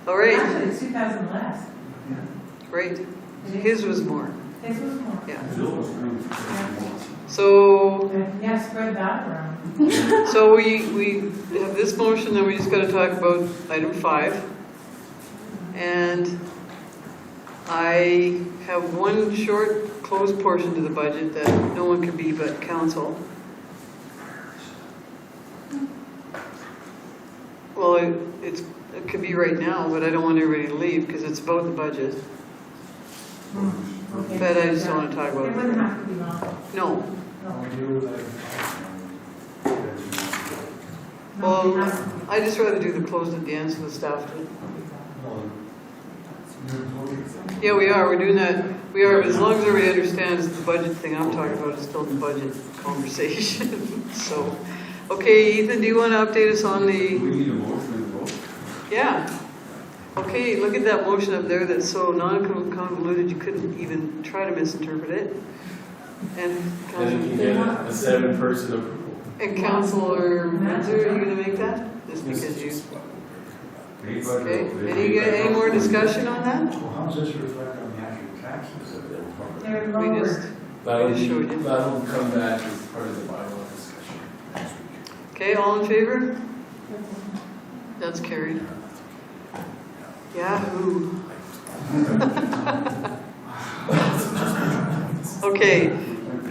All right, Actually, it's 2,000 less. right. His was more, His was more. yeah. Bill was going to- So, Yeah, spread that around. so we have this motion, then we just gotta talk about item 5. And I have one short closed portion to the budget that no one can be but council. Well, it could be right now, but I don't want everybody to leave because it's about the budget. Okay. But I just don't want to talk about It wouldn't it. have to be long. No. No. No, Well, it has to be. I just rather do the closed at the end so the staff do. Yeah, we are. We're doing that. We are, but as long as everybody understands the budget thing I'm talking about is still the budget conversation. So, okay, Ethan, do you want to update us on the? We need a motion and vote. Yeah. Okay, look at that motion up there that's so non-convoluted you couldn't even try to misinterpret it. And Then you can get a 7-person approval. Councilor Windsor, are you going to make that? Just because you. Okay. Any more discussion on that? Well, how does this reflect on the actual taxes that they'll cover? They're We lowered. just. That'll just showed you. that'll come back as part of the bylaw discussion. Okay, all in favor? That's carried. Yahoo. Okay,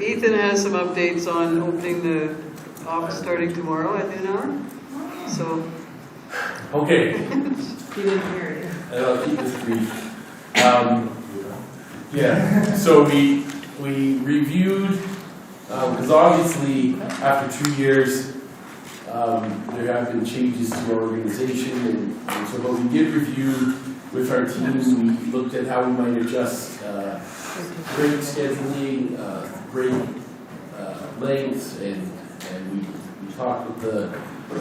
Ethan has some updates on opening the office starting tomorrow at noon hour. So, Okay, he didn't hear it. and I'll keep this brief. Yeah, so we reviewed, because obviously after 2 years, there have been changes to our organization, and so, but we did review with our teams, we looked at how we might adjust break scheduling, break lengths, and we talked with the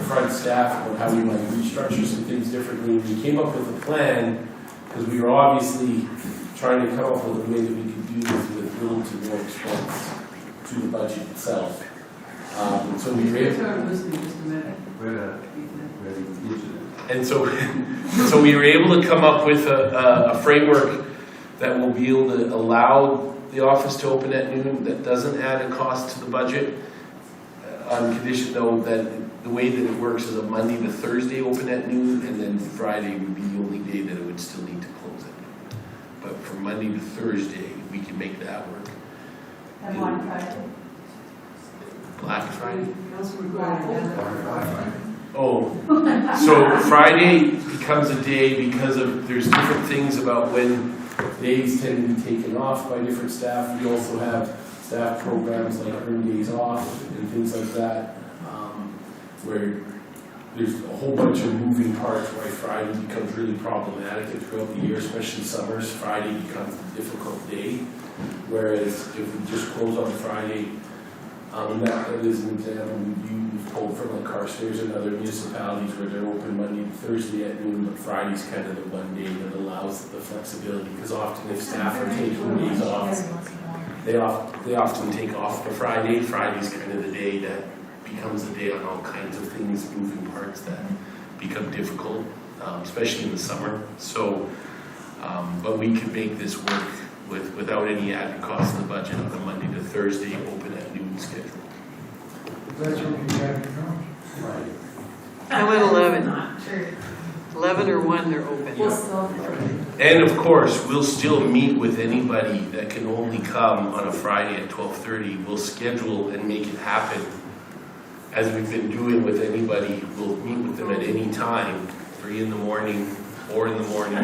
front staff about how we might restructure some things differently. We came up with a plan, because we were obviously trying to come up with a way that we could do this with little to no expense to the budget itself. So we were able, Start listening just a minute. and so we were able to come up with a framework that will be able to allow the office to open at noon, that doesn't add a cost to the budget, on condition though that the way that it works is a Monday to Thursday open at noon, and then Friday would be the only day that it would still need to close at noon. But from Monday to Thursday, we can make that work. And one Friday. Black Friday? Councilor Gordon. Oh, so Friday becomes a day because of, there's different things about when days tend to be taken off by different staff. We also have staff programs like earned days off and things like that, where there's a whole bunch of moving parts why Friday becomes really problematic, and throughout the year, especially summers, Friday becomes a difficult day. Whereas if we just close on Friday, and that is an example we've pulled from like Carstairs and other municipalities where they're open Monday to Thursday at noon, but Friday's kind of the one day that allows the flexibility, because often if staff are taking days off, they often take off the Friday. Friday's kind of the day that becomes a day on all kinds of things, moving parts that become difficult. especially in the summer. So, but we could make this work without any added cost in the budget on a Monday to Thursday, open at noon schedule. That's what we got to know. Right. How about 11? Not true. 11 or 1, they're open. We'll still, And of course, we'll still meet with anybody that can only come on a Friday at 12:30. We'll schedule and make it happen. As we've been doing with anybody, we'll meet with them at any time, 3 in the morning, 4 in the morning.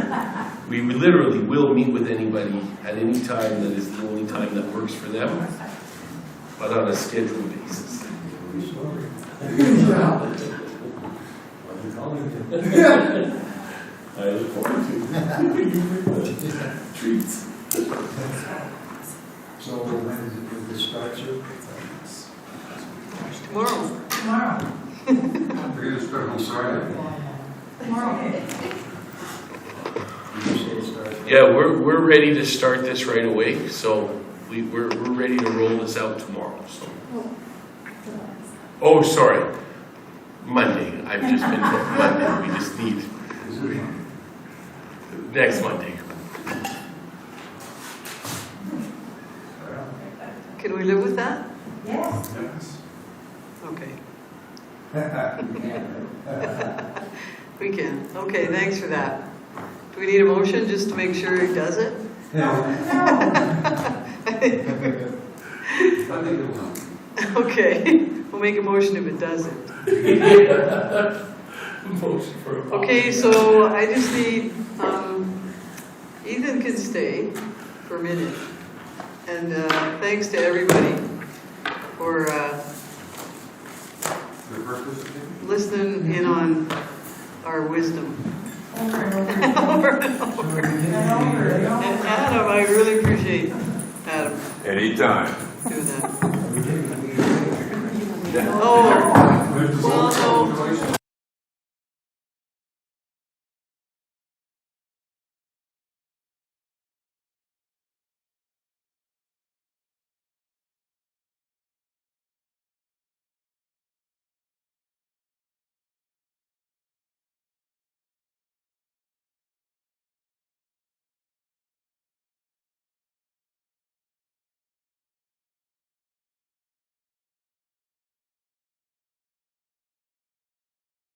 We literally will meet with anybody at any time that is the only time that works for them, but on a scheduled basis. I look forward to treats. So when is it, will this start to? Tomorrow. Tomorrow. We're gonna start on Friday. Tomorrow. Did you say it starts? Yeah, we're ready to start this right away, so we're ready to roll this out tomorrow, so. Oh, sorry, Monday, I've just been told Monday, we just need Is it? next Monday. Can we live with that? Yes. Yes. Okay, Yeah. we can. Okay, thanks for that. Do we need a motion just to make sure he does it? I think it'll help. Okay, we'll make a motion if it doesn't. Motion for a. Okay, so I just need, Ethan can stay for a minute. And thanks to everybody for The purpose of it? listening in on our wisdom. Over and over. Over and over. And over and over. And Adam, I really appreciate Adam Anytime. doing that. We did, we Oh, well, no.